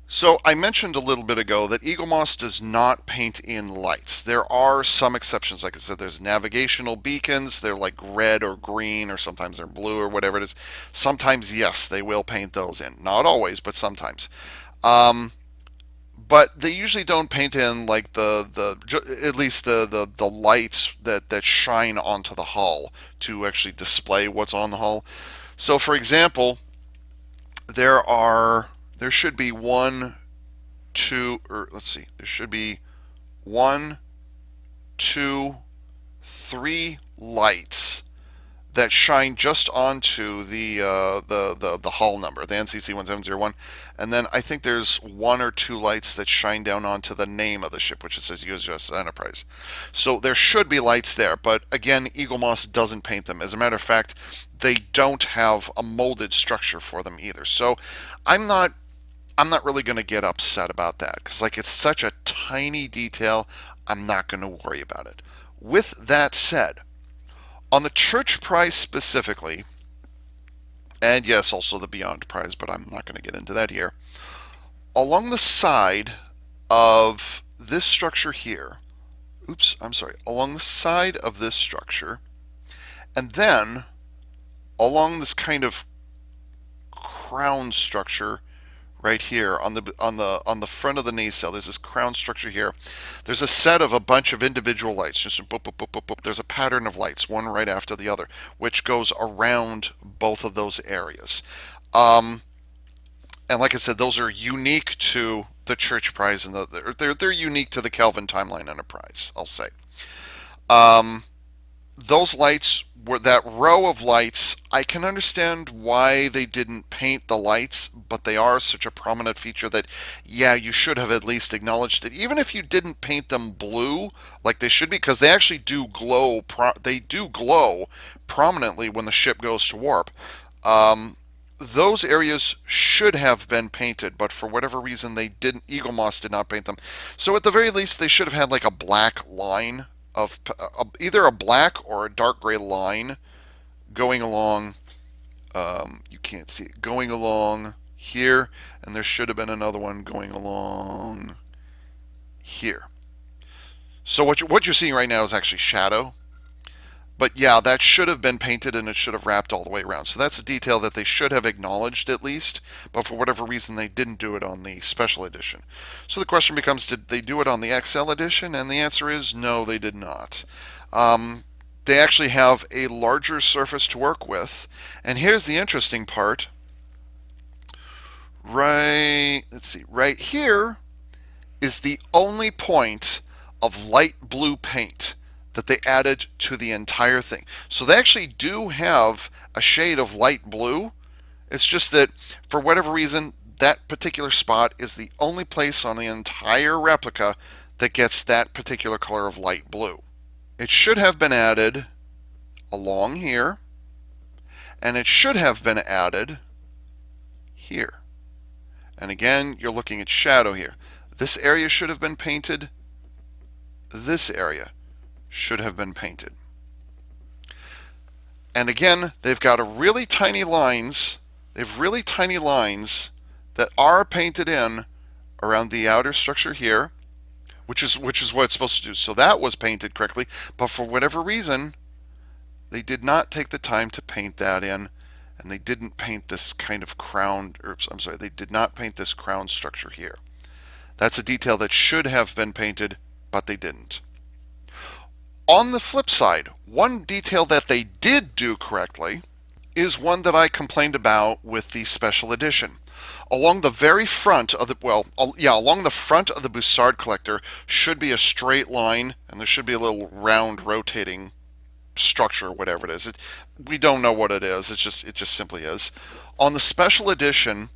So I mentioned a little bit ago that Eaglemoss does not paint in lights. There are some exceptions. Like I said, there's navigational beacons. They're like red or green, or sometimes they're blue or whatever it is. Sometimes, yes, they will paint those in. Not always, but sometimes. Um, but they usually don't paint in like at least the lights that shine onto the hull to actually display what's on the hull. So, for example, there should be one, two, or let's see, there should be one, two, three lights that shine just onto the hull number, the NCC 1701, and then I think there's one or two lights that shine down onto the name of the ship, which it says U.S.S. Enterprise. So there should be lights there, but again, Eaglemoss doesn't paint them. As a matter of fact, they don't have a molded structure for them either. So I'm not I'm not really going to get upset about that because like it's such a tiny detail. I'm not going to worry about it. With that said, on the church prize specifically, and yes, also the Beyond prize, but I'm not going to get into that here. Along the side of this structure here, along the side of this structure, and then along this kind of crown structure right here on the front of the nacelle, there's this crown structure here. There's a set of a bunch of individual lights. Just boop, boop, boop, boop, boop. There's a pattern of lights, one right after the other, which goes around both of those areas. And like I said, those are unique to the Church Prize, and they're unique to the Kelvin Timeline Enterprise, I'll say. Those lights were that row of lights. I can understand why they didn't paint the lights, but they are such a prominent feature that, yeah, you should have at least acknowledged it, even if you didn't paint them blue like they should be, because they actually do glow. They do glow prominently when the ship goes to warp. Those areas should have been painted, but for whatever reason they didn't. Eaglemoss did not paint them. So at the very least, they should have had like a black line of either a black or a dark gray line going along. You can't see it going along here, and there should have been another one going along here. So what you're seeing right now is actually shadow. But yeah, that should have been painted and it should have wrapped all the way around. So that's a detail that they should have acknowledged at least, but for whatever reason they didn't do it on the special edition. So the question becomes, did they do it on the XL edition? And the answer is no, they did not. They actually have a larger surface to work with. And here's the interesting part. Let's see, right here is the only point of light blue paint that they added to the entire thing. So they actually do have a shade of light blue. It's just that for whatever reason, that particular spot is the only place on the entire replica that gets that particular color of light blue. It should have been added along here, and it should have been added here. And again, you're looking at shadow here. This area should have been painted. This area should have been painted. And again, they've got a really tiny lines. They've really tiny lines that are painted in around the outer structure here, which is what it's supposed to do. So that was painted correctly, but for whatever reason, They did not take the time to paint that in, and they didn't paint this kind of crown, oops, I'm sorry, they did not paint this crown structure here. That's a detail that should have been painted, but they didn't. On the flip side, one detail that they did do correctly is one that I complained about with the special edition. Along the very front of the, along the front of the Bussard collector should be a straight line, and there should be a little round rotating structure, whatever it is. We don't know what it is. It just simply is. On the special edition,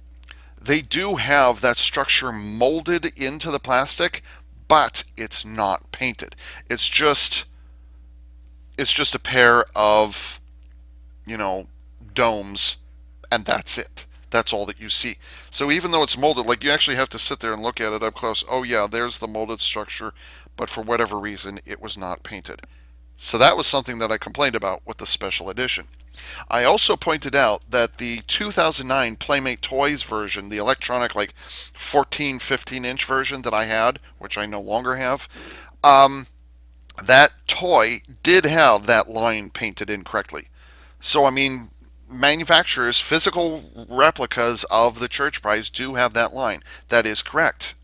they do have that structure molded into the plastic, but it's not painted. It's just a pair of, domes, and that's it. That's all that you see. So even though it's molded, like you actually have to sit there and look at it up close. Oh yeah, there's the molded structure, but for whatever reason, it was not painted. So that was something that I complained about with the special edition. I also pointed out that the 2009 Playmate Toys version, the electronic like 14, 15-inch version that I had, which I no longer have, that toy did have that line painted incorrectly. So, I mean, manufacturers, physical replicas of the Church Prize do have that line. That is correct.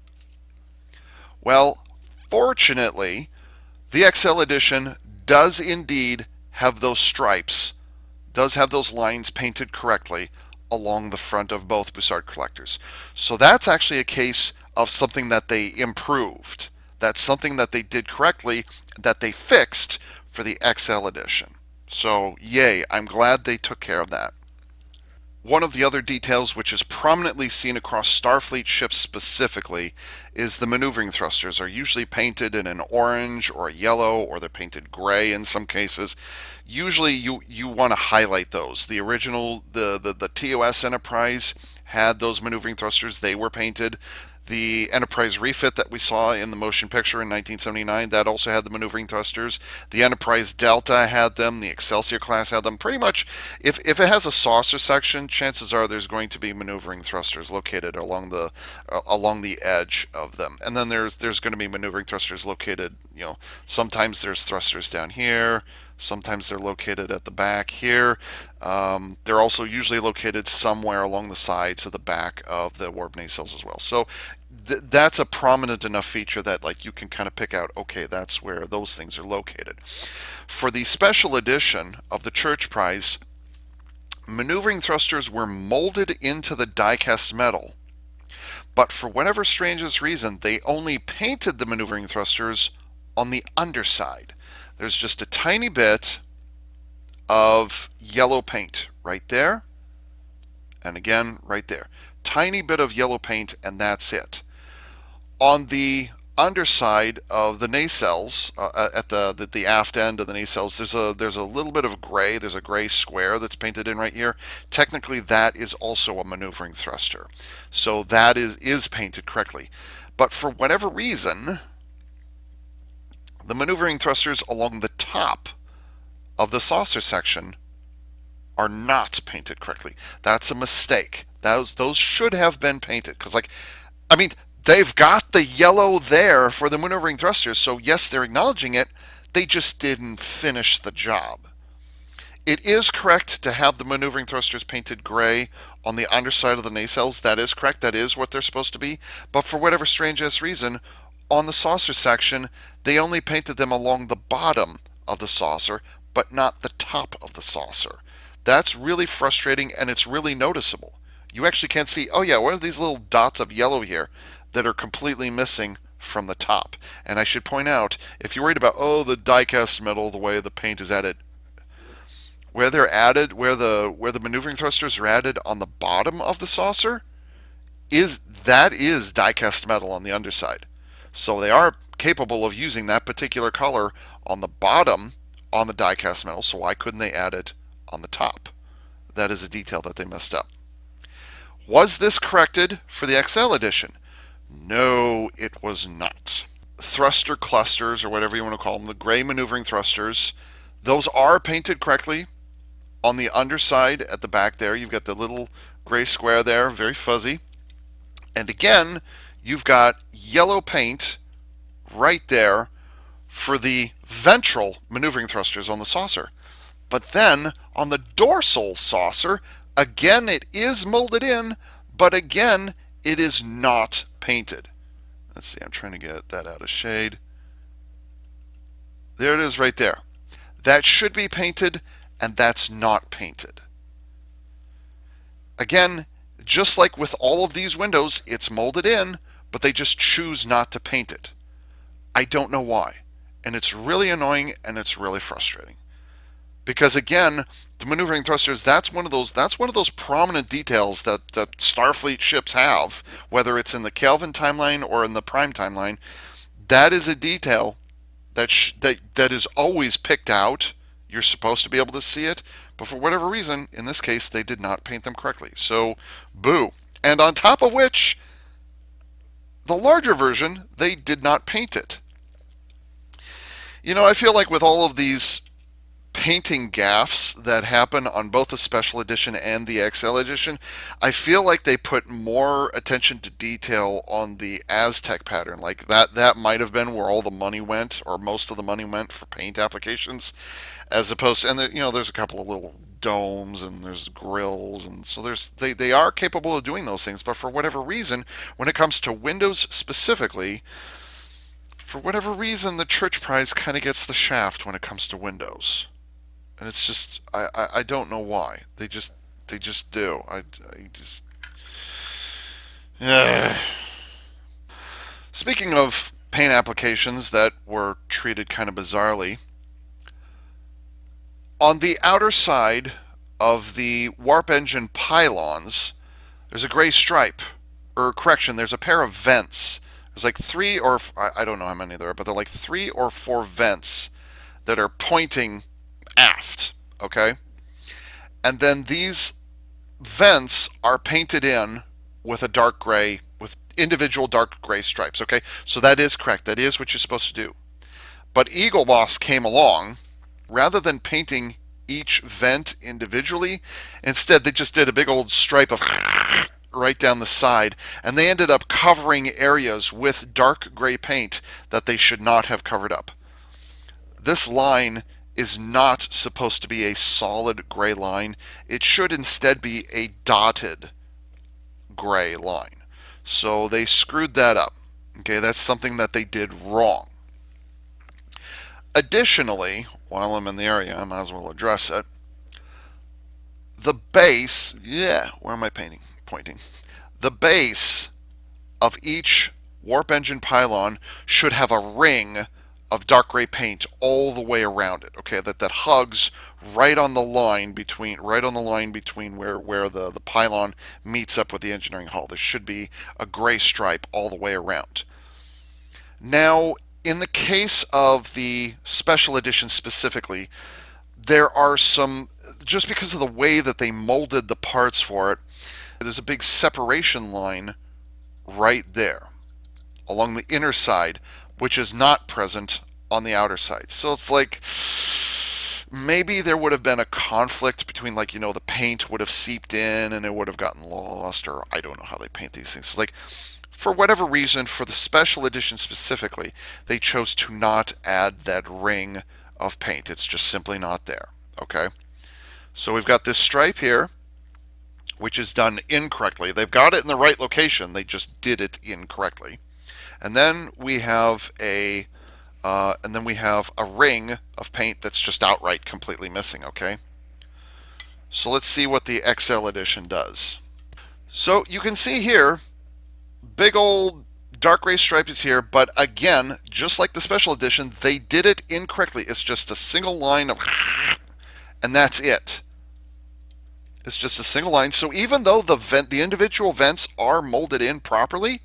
Well, fortunately, the XL edition does indeed have those stripes, does have those lines painted correctly along the front of both Bussard collectors. So that's actually a case of something that they improved. That's something that they did correctly, that they fixed for the XL edition. So, yay, I'm glad they took care of that. One of the other details which is prominently seen across Starfleet ships specifically is the maneuvering thrusters are usually painted in an orange or a yellow, or they're painted gray in some cases. Usually you want to highlight those. The original, the TOS Enterprise had those maneuvering thrusters. They were painted. The Enterprise refit that we saw in the motion picture in 1979, that also had the maneuvering thrusters. The Enterprise Delta had them. The Excelsior class had them. Pretty much, if it has a saucer section, chances are there's going to be maneuvering thrusters located along the edge of them. And then there's going to be maneuvering thrusters located. Sometimes there's thrusters down here. Sometimes they're located at the back here. They're also usually located somewhere along the sides of the back of the warp nacelles as well. So that's a prominent enough feature that like you can kind of pick out, okay, that's where those things are located. For the special edition of the Church Prize, maneuvering thrusters were molded into the die-cast metal, but for whatever strangest reason, they only painted the maneuvering thrusters on the underside. There's just a tiny bit of yellow paint right there, and again right there. Tiny bit of yellow paint, and that's it. On the underside of the nacelles, at the aft end of the nacelles, there's a little bit of gray. There's a gray square that's painted in right here. Technically, that is also a maneuvering thruster, so that is painted correctly. But for whatever reason, the maneuvering thrusters along the top of the saucer section are not painted correctly. That's a mistake. Those should have been painted, because they've got the yellow there for the maneuvering thrusters, so yes, they're acknowledging it. They just didn't finish the job. It is correct to have the maneuvering thrusters painted gray on the underside of the nacelles. That is correct. That is what they're supposed to be. But for whatever strangest reason, on the saucer section, they only painted them along the bottom of the saucer, but not the top of the saucer. That's really frustrating, and it's really noticeable. You actually can't see, oh yeah, what are these little dots of yellow here that are completely missing from the top? And I should point out, if you're worried about, the die-cast metal, the way the paint is added, where they're added, where the maneuvering thrusters are added on the bottom of the saucer, is die-cast metal on the underside. So they are capable of using that particular color on the bottom on the die-cast metal, so why couldn't they add it on the top? That is a detail that they messed up. Was this corrected for the XL edition? No, it was not. Thruster clusters, or whatever you want to call them, the gray maneuvering thrusters, those are painted correctly. On the underside at the back there, you've got the little gray square there, very fuzzy. And again, you've got yellow paint right there for the ventral maneuvering thrusters on the saucer. But then on the dorsal saucer, again it is molded in, but again it is not painted. Let's see, I'm trying to get that out of shade. There it is right there. That should be painted, and that's not painted. Again, just like with all of these windows, it's molded in, but they just choose not to paint it. I don't know why. And it's really annoying and it's really frustrating. Because again, the maneuvering thrusters, that's one of those prominent details that Starfleet ships have, whether it's in the Kelvin timeline or in the Prime timeline. That is a detail that is always picked out. You're supposed to be able to see it, but for whatever reason, in this case, they did not paint them correctly. So, boo. And on top of which, the larger version, they did not paint it. I feel like with all of these painting gaffes that happen on both the special edition and the XL edition, I feel like they put more attention to detail on the Aztec pattern. Like that might have been where all the money went, or most of the money went for paint applications, as opposed to, and there's a couple of little domes and there's grills, and so they are capable of doing those things, but for whatever reason, when it comes to Windows specifically, for whatever reason, the Church Prize kind of gets the shaft when it comes to Windows. And it's just I don't know why they just do. I just yeah. Speaking of paint applications that were treated kind of bizarrely, on the outer side of the warp engine pylons, there's a gray stripe, or correction, there's a pair of vents. There's like three or I don't know how many there are, but they're like 3 or 4 vents that are pointing aft, okay? And then these vents are painted in with a dark gray, with individual dark gray stripes, okay? So that is correct. That is what you're supposed to do. But Eaglemoss came along, rather than painting each vent individually, instead they just did a big old stripe of right down the side, and they ended up covering areas with dark gray paint that they should not have covered up. This line is not supposed to be a solid gray line. It should instead be a dotted gray line. So they screwed that up. Okay, that's something that they did wrong. Additionally, while I'm in the area, I might as well address it. The base, where am I pointing? The base of each warp engine pylon should have a ring of dark gray paint all the way around it. Okay, that hugs right on the line between where the pylon meets up with the engineering hull. There should be a gray stripe all the way around. Now, in the case of the special edition specifically, there are some, just because of the way that they molded the parts for it, there's a big separation line right there along the inner side, which is not present on the outer side. So it's like maybe there would have been a conflict between, like, the paint would have seeped in and it would have gotten lost, or I don't know how they paint these things. So, like, for whatever reason, for the special edition specifically, they chose to not add that ring of paint. It's just simply not there. Okay? So we've got this stripe here, which is done incorrectly. They've got it in the right location, they just did it incorrectly. And then we have a ring of paint that's just outright completely missing. Okay, so let's see what the XL edition does. So you can see here, big old dark gray stripe is here, but again, just like the special edition, they did it incorrectly. It's just a single line of and that's it. It's just a single line. So even though the individual vents are molded in properly,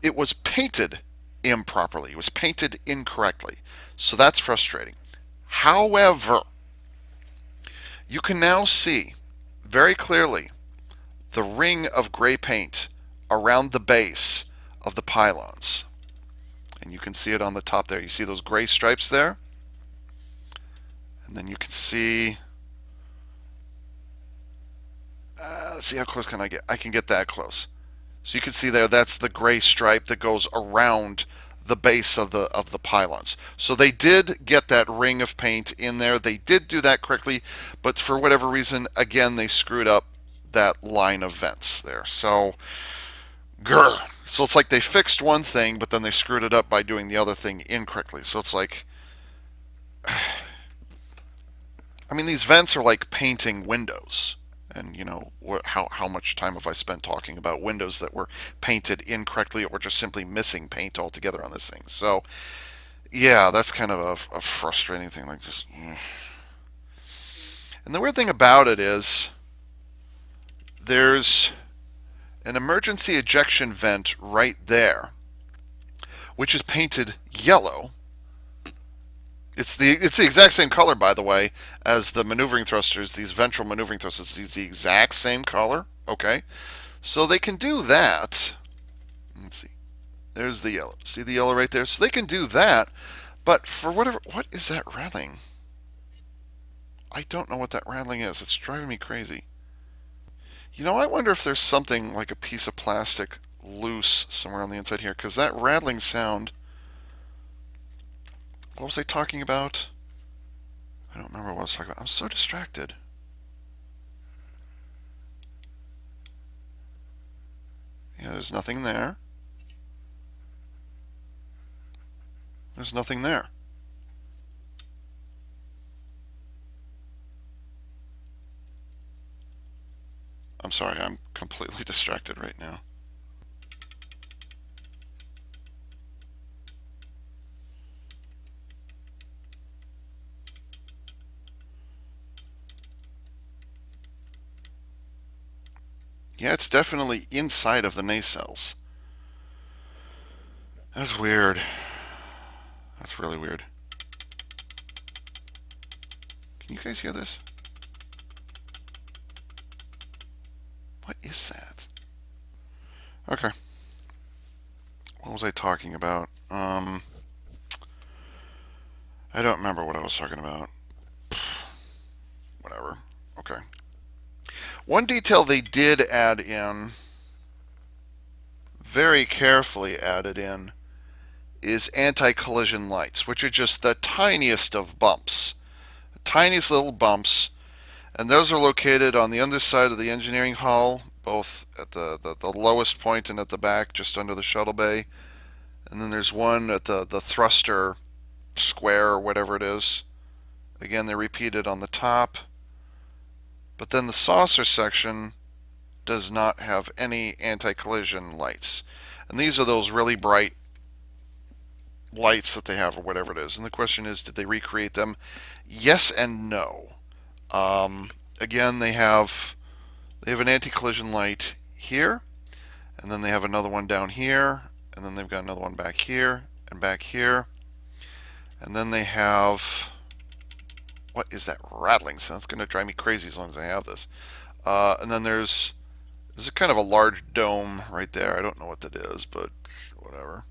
it was painted improperly. It was painted incorrectly. So that's frustrating. However, you can now see very clearly the ring of gray paint around the base of the pylons. And you can see it on the top there. You see those gray stripes there? And then you can see, let's see, how close can I get? I can get that close. So you can see there, that's the gray stripe that goes around the base of the pylons. So they did get that ring of paint in there. They did do that correctly, but for whatever reason, again, they screwed up that line of vents there. So, grr. So it's like they fixed one thing, but then they screwed it up by doing the other thing incorrectly. So it's like, I mean, these vents are like painting windows. And how much time have I spent talking about windows that were painted incorrectly or just simply missing paint altogether on this thing? So yeah, that's kind of a frustrating thing. Like just, and the weird thing about it is there's an emergency ejection vent right there, which is painted yellow. It's the exact same color, by the way, as the maneuvering thrusters. These ventral maneuvering thrusters. It's the exact same color. Okay, so they can do that. Let's see. There's the yellow. See the yellow right there? So they can do that, but for whatever, what is that rattling? I don't know what that rattling is. It's driving me crazy. I wonder if there's something like a piece of plastic loose somewhere on the inside here, because that rattling sound. What was I talking about? I don't remember what I was talking about. I'm so distracted. Yeah, there's nothing there. There's nothing there. I'm sorry, I'm completely distracted right now. Yeah, it's definitely inside of the nacelles. That's weird. That's really weird. Can you guys hear this? What is that? Okay. What was I talking about? I don't remember what I was talking about. Whatever. Okay. One detail they did add in, very carefully added in, is anti-collision lights, which are just the tiniest of bumps. The tiniest little bumps. And those are located on the underside of the engineering hull, both at the lowest point and at the back, just under the shuttle bay. And then there's one at the thruster square or whatever it is. Again, they're repeated on the top. But then the saucer section does not have any anti-collision lights. And these are those really bright lights that they have or whatever it is. And the question is, did they recreate them? Yes and no. Again, they have an anti-collision light here, and then they have another one down here, and then they've got another one back here and back here, and then they have, what is that rattling sound? It's going to drive me crazy as long as I have this. And then there's a kind of a large dome right there. I don't know what that is, but whatever.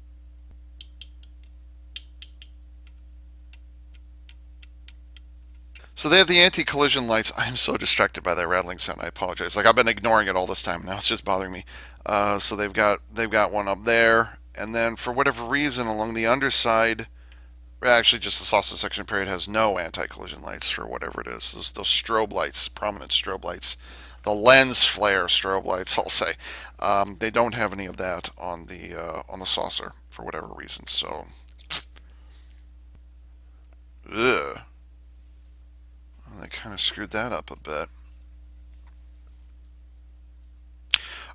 So they have the anti-collision lights. I'm so distracted by that rattling sound. I apologize. Like I've been ignoring it all this time. Now it's just bothering me. So they've got one up there, and then for whatever reason along the underside, actually just the saucer section period has no anti-collision lights for whatever it is. Those strobe lights, prominent strobe lights, the lens flare strobe lights. I'll say they don't have any of that on the saucer for whatever reason. So, ugh. They kind of screwed that up a bit.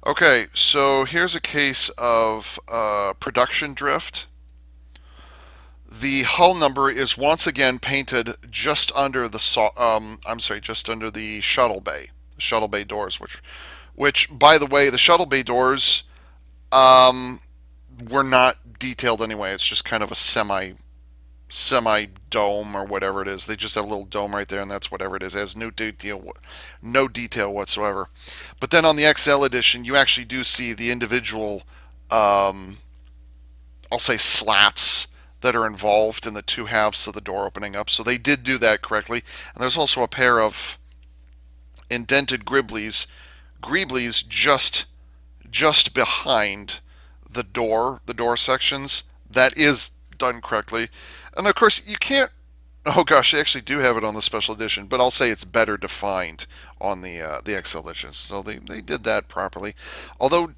Okay, so here's a case of production drift. The hull number is once again painted just under the just under the shuttle bay doors, which by the way, the shuttle bay doors were not detailed anyway. It's just kind of a semi dome or whatever it is. They just have a little dome right there, and that's whatever it is. It has no detail whatsoever. But then on the XL edition, you actually do see the individual, I'll say, slats that are involved in the two halves of the door opening up. So they did do that correctly. And there's also a pair of indented greeblies just behind the door sections. That is done correctly. And of course, you can't. Oh gosh, they actually do have it on the special edition, but I'll say it's better defined on the XL edition. So they did that properly. Although,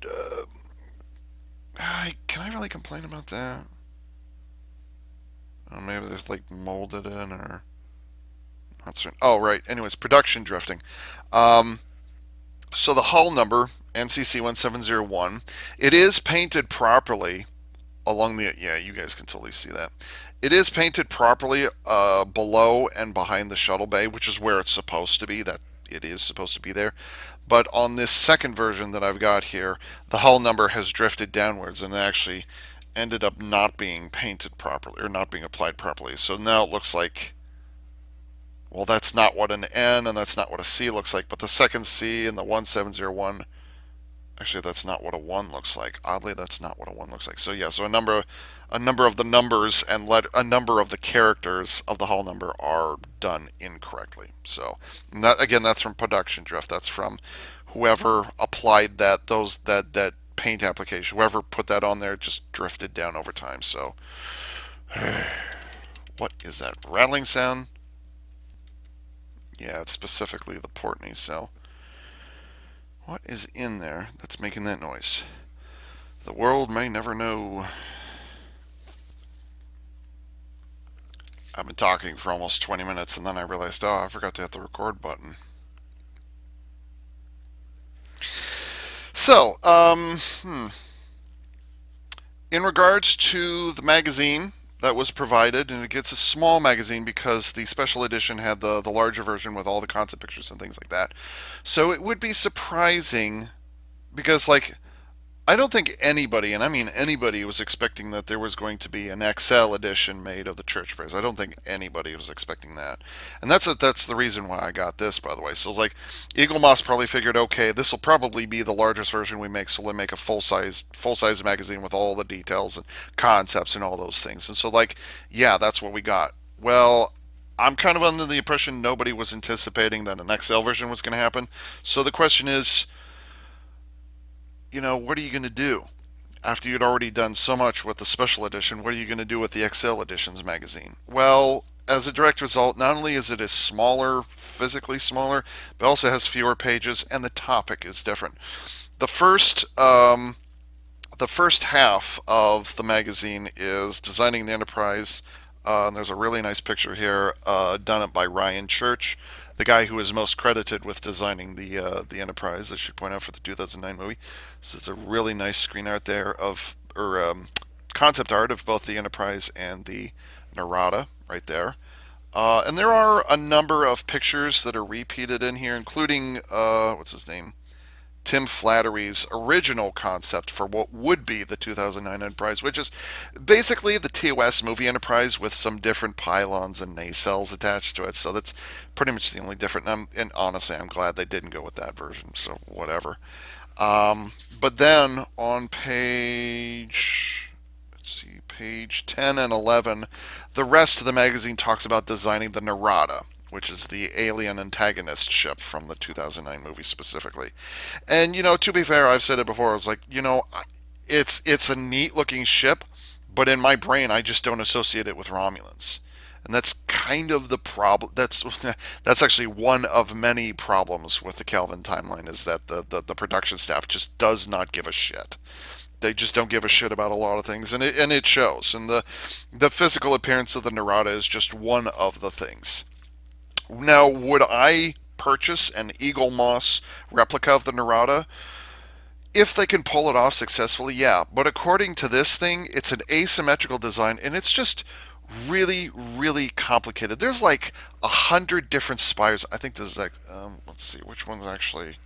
can I really complain about that? Maybe they like molded in or not certain. Oh right. Anyways, production drifting. Um, so the hull number NCC 1701, it is painted properly along the, yeah, you guys can totally see that. It is painted properly below and behind the shuttle bay, which is where it's supposed to be. That it is supposed to be there. But on this second version that I've got here, the hull number has drifted downwards and actually ended up not being painted properly or not being applied properly. So now it looks like, well, that's not what an N and that's not what a C looks like. But the second C and the 1701, actually, that's not what a one looks like. Oddly, that's not what a one looks like. So yeah, so a number of the numbers and a number of the characters of the hull number are done incorrectly. So that again, that's from production drift. That's from whoever applied that paint application. Whoever put that on there just drifted down over time. So what is that rattling sound? Yeah, it's specifically the Portney cell. What is in there that's making that noise? The world may never know. I've been talking for almost 20 minutes and then I realized, oh, I forgot to hit the record button. So, in regards to the magazine that was provided, and it gets a small magazine because the special edition had the larger version with all the concept pictures and things like that. So it would be surprising because, like, I don't think anybody, and I mean anybody, was expecting that there was going to be an XL edition made of the church phrase. I don't think anybody was expecting that, and that's the reason why I got this, by the way. So it's like Eaglemoss probably figured, okay, this will probably be the largest version we make, so we'll make a full size magazine with all the details and concepts and all those things. And so like, yeah, that's what we got. Well, I'm kind of under the impression nobody was anticipating that an XL version was going to happen. So the question is, what are you going to do? After you'd already done so much with the special edition, what are you going to do with the XL editions magazine? Well, as a direct result, not only is it a smaller, physically smaller, but also has fewer pages, and the topic is different. The first, the first half of the magazine is designing the Enterprise. And there's a really nice picture here done by Ryan Church, the guy who is most credited with designing the Enterprise. I should point out for the 2009 movie. So it's a really nice screen art there or concept art of both the Enterprise and the Narada right there. And there are a number of pictures that are repeated in here, including what's his name? Tim Flattery's original concept for what would be the 2009 Enterprise, which is basically the TOS movie Enterprise with some different pylons and nacelles attached to it. So that's pretty much the only different. And honestly, I'm glad they didn't go with that version. So whatever. But then on page 10 and 11, the rest of the magazine talks about designing the Narada, which is the alien antagonist ship from the 2009 movie specifically. And to be fair, I've said it before. I was like, it's a neat looking ship, but in my brain, I just don't associate it with Romulans. And that's kind of the problem. That's actually one of many problems with the Kelvin timeline is that the production staff just does not give a shit. They just don't give a shit about a lot of things, and it shows. And the physical appearance of the Narada is just one of the things. Now, would I purchase an Eaglemoss replica of the Narada? If they can pull it off successfully, yeah. But according to this thing, it's an asymmetrical design, and it's just really, really complicated. There's like 100 different spires. I think this is like, let's see, which one's actually.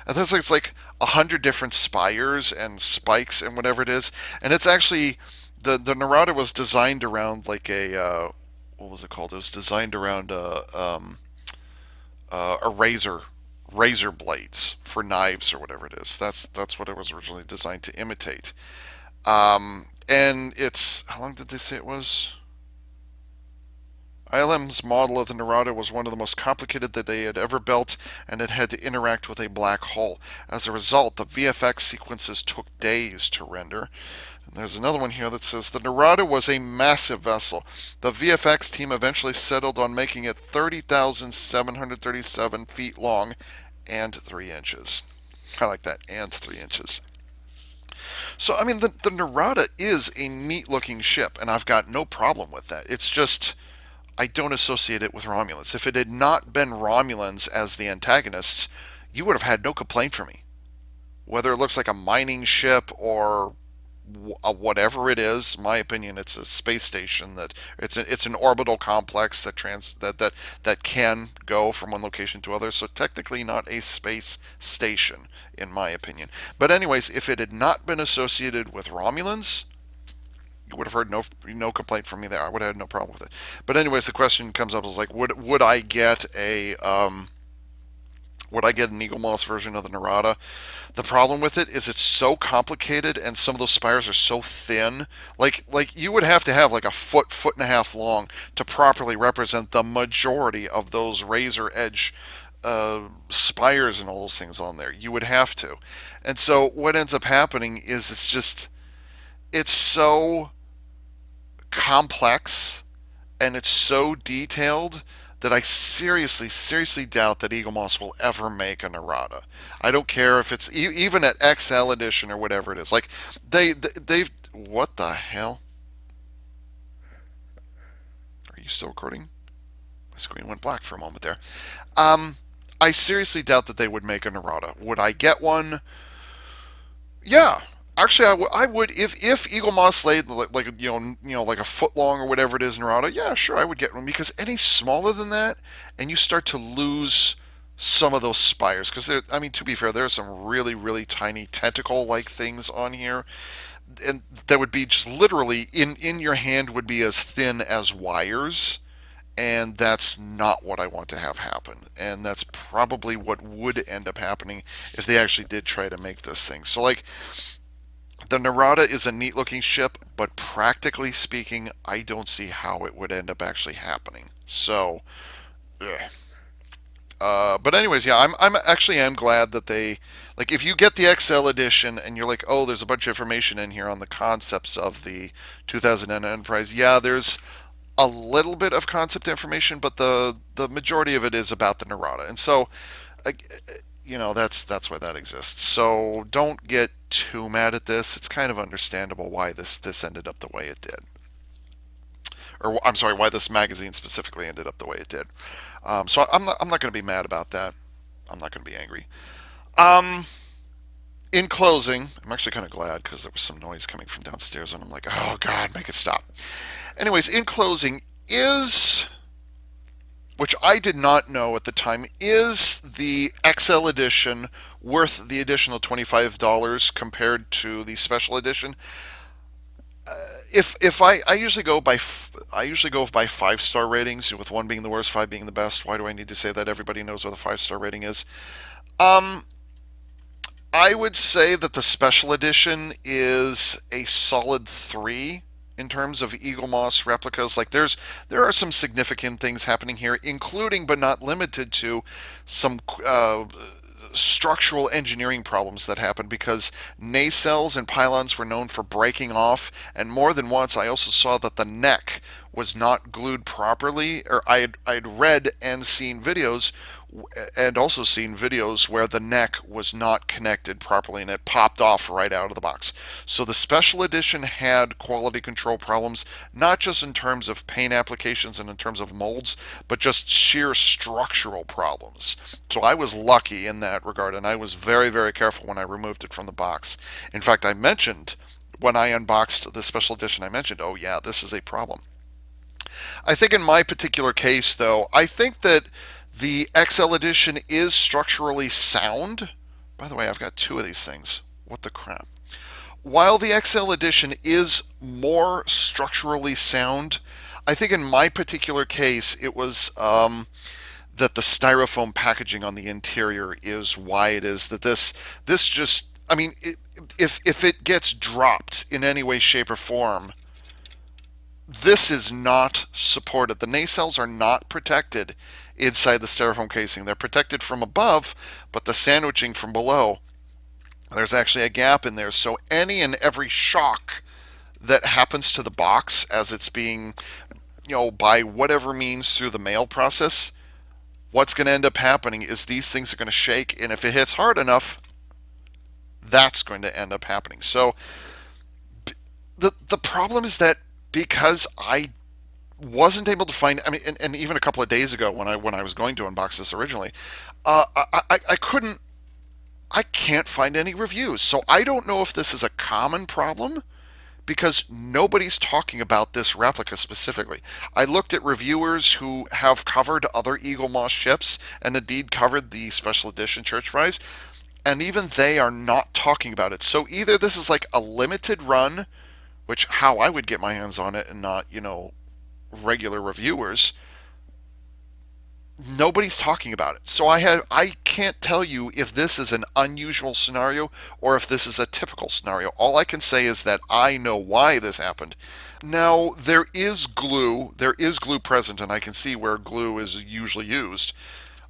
I think it's like 100 different spires and spikes and whatever it is. And it's actually, the Narada was designed around like what was it called? It was designed around a razor blades for knives or whatever it is. That's what it was originally designed to imitate. And it's how long did they say it was? ILM's model of the Narada was one of the most complicated that they had ever built, and it had to interact with a black hole. As a result, the VFX sequences took days to render. There's another one here that says the Narada was a massive vessel. The VFX team eventually settled on making it 30,737 feet long and 3 inches. I like that, and 3 inches. So, I mean, the Narada is a neat looking ship, and I've got no problem with that. It's just, I don't associate it with Romulans. If it had not been Romulans as the antagonists, you would have had no complaint from me. Whether it looks like a mining ship or whatever it is, in my opinion, it's a space station that it's an orbital complex that can go from one location to other. So technically, not a space station, in my opinion. But anyways, if it had not been associated with Romulans, you would have heard no complaint from me there. I would have had no problem with it. But anyways, the question comes up is like, would I get a would I get an Eaglemoss version of the Narada? The problem with it is it's so complicated, and some of those spires are so thin. Like you would have to have like a foot and a half long to properly represent the majority of those razor edge spires and all those things on there. You would have to, and so what ends up happening is it's so complex and it's so detailed that I seriously doubt that Eaglemoss will ever make a Narada. I don't care if it's even at XL edition or whatever it is. Like they've what the hell? Are you still recording? My screen went black for a moment there. I seriously doubt that they would make a Narada. Would I get one? Yeah, actually, I would if Eaglemoss laid like like a foot long or whatever it is in Rada. Yeah, sure, I would get one because any smaller than that, and you start to lose some of those spires because I mean, to be fair, there are some really tiny tentacle like things on here, and that would be just literally in your hand would be as thin as wires. And that's not what I want to have happen. And that's probably what would end up happening if they actually did try to make this thing. So, like, the Narada is a neat looking ship, but practically speaking, I don't see how it would end up actually happening. So, yeah. But anyways, yeah, I'm actually am glad that they like if you get the XL edition and you're like, oh, there's a bunch of information in here on the concepts of the 2000N Enterprise. Yeah, there's a little bit of concept information, but the majority of it is about the Narada, and so that's why that exists. So don't get too mad at this. It's kind of understandable why this ended up the way it did, or I'm sorry, why this magazine specifically ended up the way it did. So I'm not going to be mad about that. I'm not going to be angry. Um, in closing, I'm actually kind of glad because there was some noise coming from downstairs, and I'm like, oh God, make it stop. Anyways, in closing, is which I did not know at the time, is the XL edition worth the additional $25 compared to the special edition? If I usually go by I usually go by 5-star ratings, with one being the worst, five being the best. Why do I need to say that? Everybody knows what a 5-star rating is. Um, I would say that the special edition is a solid 3 in terms of Eaglemoss replicas. Like there are some significant things happening here, including but not limited to some structural engineering problems that happened because nacelles and pylons were known for breaking off, and more than once I also saw that the neck was not glued properly, or I'd read and seen videos and also seen videos where the neck was not connected properly and it popped off right out of the box. So the special edition had quality control problems, not just in terms of paint applications and in terms of molds, but just sheer structural problems. So I was lucky in that regard, and I was very careful when I removed it from the box. In fact, I mentioned when I unboxed the special edition, I mentioned, oh yeah, this is a problem. I think in my particular case, though, I think that the XL edition is structurally sound. By the way, I've got two of these things. What the crap? While the XL edition is more structurally sound, I think in my particular case, it was that the styrofoam packaging on the interior is why it is that this just. I mean, if it gets dropped in any way, shape, or form, this is not supported. The nacelles are not protected inside the styrofoam casing. They're protected from above, but the sandwiching from below, there's actually a gap in there. So any and every shock that happens to the box as it's being, by whatever means through the mail process, what's going to end up happening is these things are going to shake, and if it hits hard enough, that's going to end up happening. So the problem is that because I wasn't able to find, I mean, and even a couple of days ago when I was going to unbox this originally, I couldn't, I can't find any reviews. So I don't know if this is a common problem because nobody's talking about this replica specifically. I looked at reviewers who have covered other Eaglemoss ships and indeed covered the special edition Church Prize, and even they are not talking about it. So either this is like a limited run, which how I would get my hands on it and not, regular reviewers, nobody's talking about it. So I can't tell you if this is an unusual scenario or if this is a typical scenario. All I can say is that I know why this happened. Now there is glue present, and I can see where glue is usually used.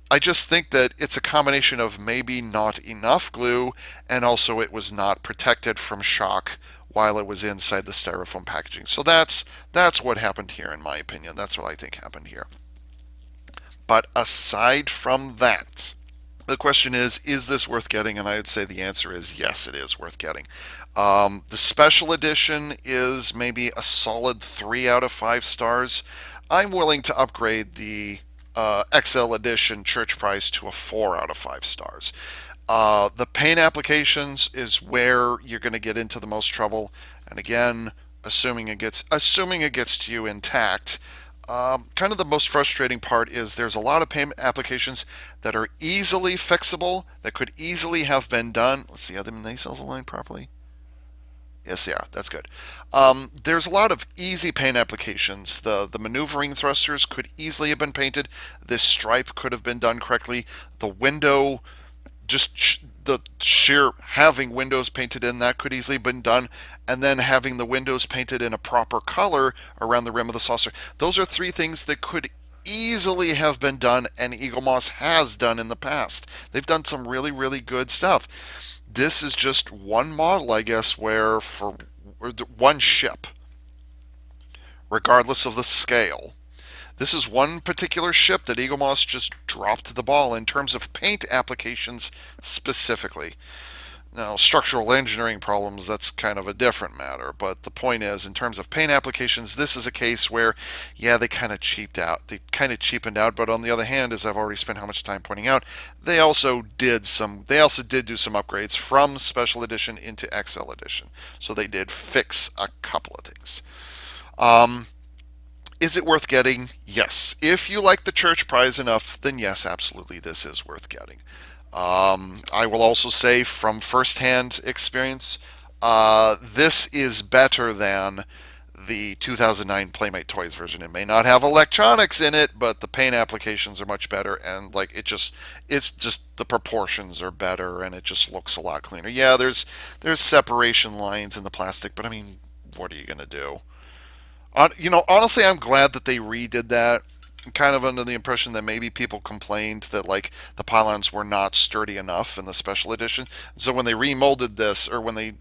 I just think that it's a combination of maybe not enough glue, and also it was not protected from shock while it was inside the styrofoam packaging. So that's what happened here, in my opinion. That's what I think happened here. But aside from that, the question is this worth getting? And I would say the answer is yes, it is worth getting. The special edition is maybe a solid 3 out of 5 stars. I'm willing to upgrade the XL edition Church Prize to a 4 out of 5 stars. The paint applications is where you're going to get into the most trouble. And again, assuming it gets to you intact. Kind of the most frustrating part is there's a lot of payment applications that are easily fixable, that could easily have been done. Let's see, are the nacelles aligned properly? Yes, they are. That's good. There's a lot of easy paint applications. The maneuvering thrusters could easily have been painted. This stripe could have been done correctly. The window, the sheer having windows painted in, that could easily have been done, and then having the windows painted in a proper color around the rim of the saucer. Those are 3 things that could easily have been done, and Eaglemoss has done in the past. They've done some really, really good stuff. This is just one model, I guess, where for one ship, regardless of the scale, this is one particular ship that Eaglemoss just dropped the ball in terms of paint applications specifically. Now, structural engineering problems, that's kind of a different matter. But the point is, in terms of paint applications, this is a case where, yeah, they kind of cheaped out. They kind of cheapened out. But on the other hand, as I've already spent how much time pointing out, they also did do some upgrades from Special Edition into XL Edition. So they did fix a couple of things. Is it worth getting? Yes. If you like the Church Prize enough, then yes, absolutely, this is worth getting. I will also say from firsthand experience, this is better than the 2009 Playmate Toys version. It may not have electronics in it, but the paint applications are much better, and like it's just the proportions are better, and it just looks a lot cleaner. Yeah, there's separation lines in the plastic, but I mean, what are you gonna do? Honestly, I'm glad that they redid that. I'm kind of under the impression that maybe people complained that like the pylons were not sturdy enough in the special edition. So when they remolded this, or when they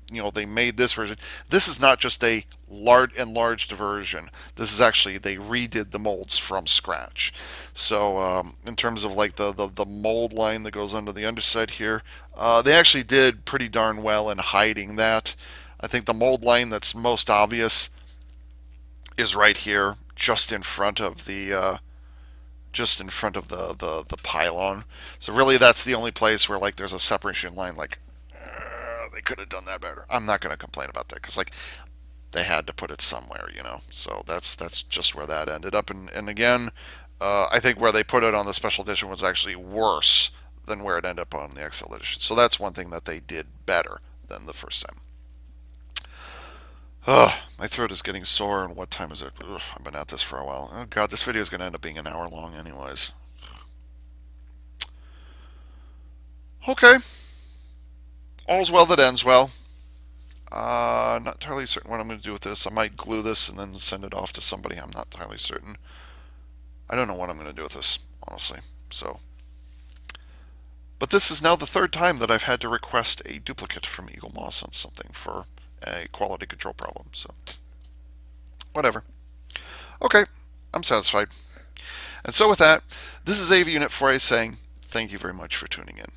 made this version, this is not just a large enlarged version. This is actually they redid the molds from scratch. So in terms of like the mold line that goes under the underside here, they actually did pretty darn well in hiding that. I think the mold line that's most obvious is right here, just in front of the pylon. So really, that's the only place where like there's a separation line. Like they could have done that better. I'm not going to complain about that because like they had to put it somewhere. So that's just where that ended up. And again, I think where they put it on the special edition was actually worse than where it ended up on the XL edition. So that's one thing that they did better than the first time. Ugh, my throat is getting sore, and what time is it? Ugh, I've been at this for a while. Oh god, this video is going to end up being an hour long anyways. Okay. All's well that ends well. Not entirely certain what I'm going to do with this. I might glue this and then send it off to somebody. I'm not entirely certain. I don't know what I'm going to do with this, honestly. So, but this is now the 3rd time that I've had to request a duplicate from Eaglemoss on something for a quality control problem. So. Whatever. Okay, I'm satisfied. And so with that, this is AV Unit 4A saying thank you very much for tuning in.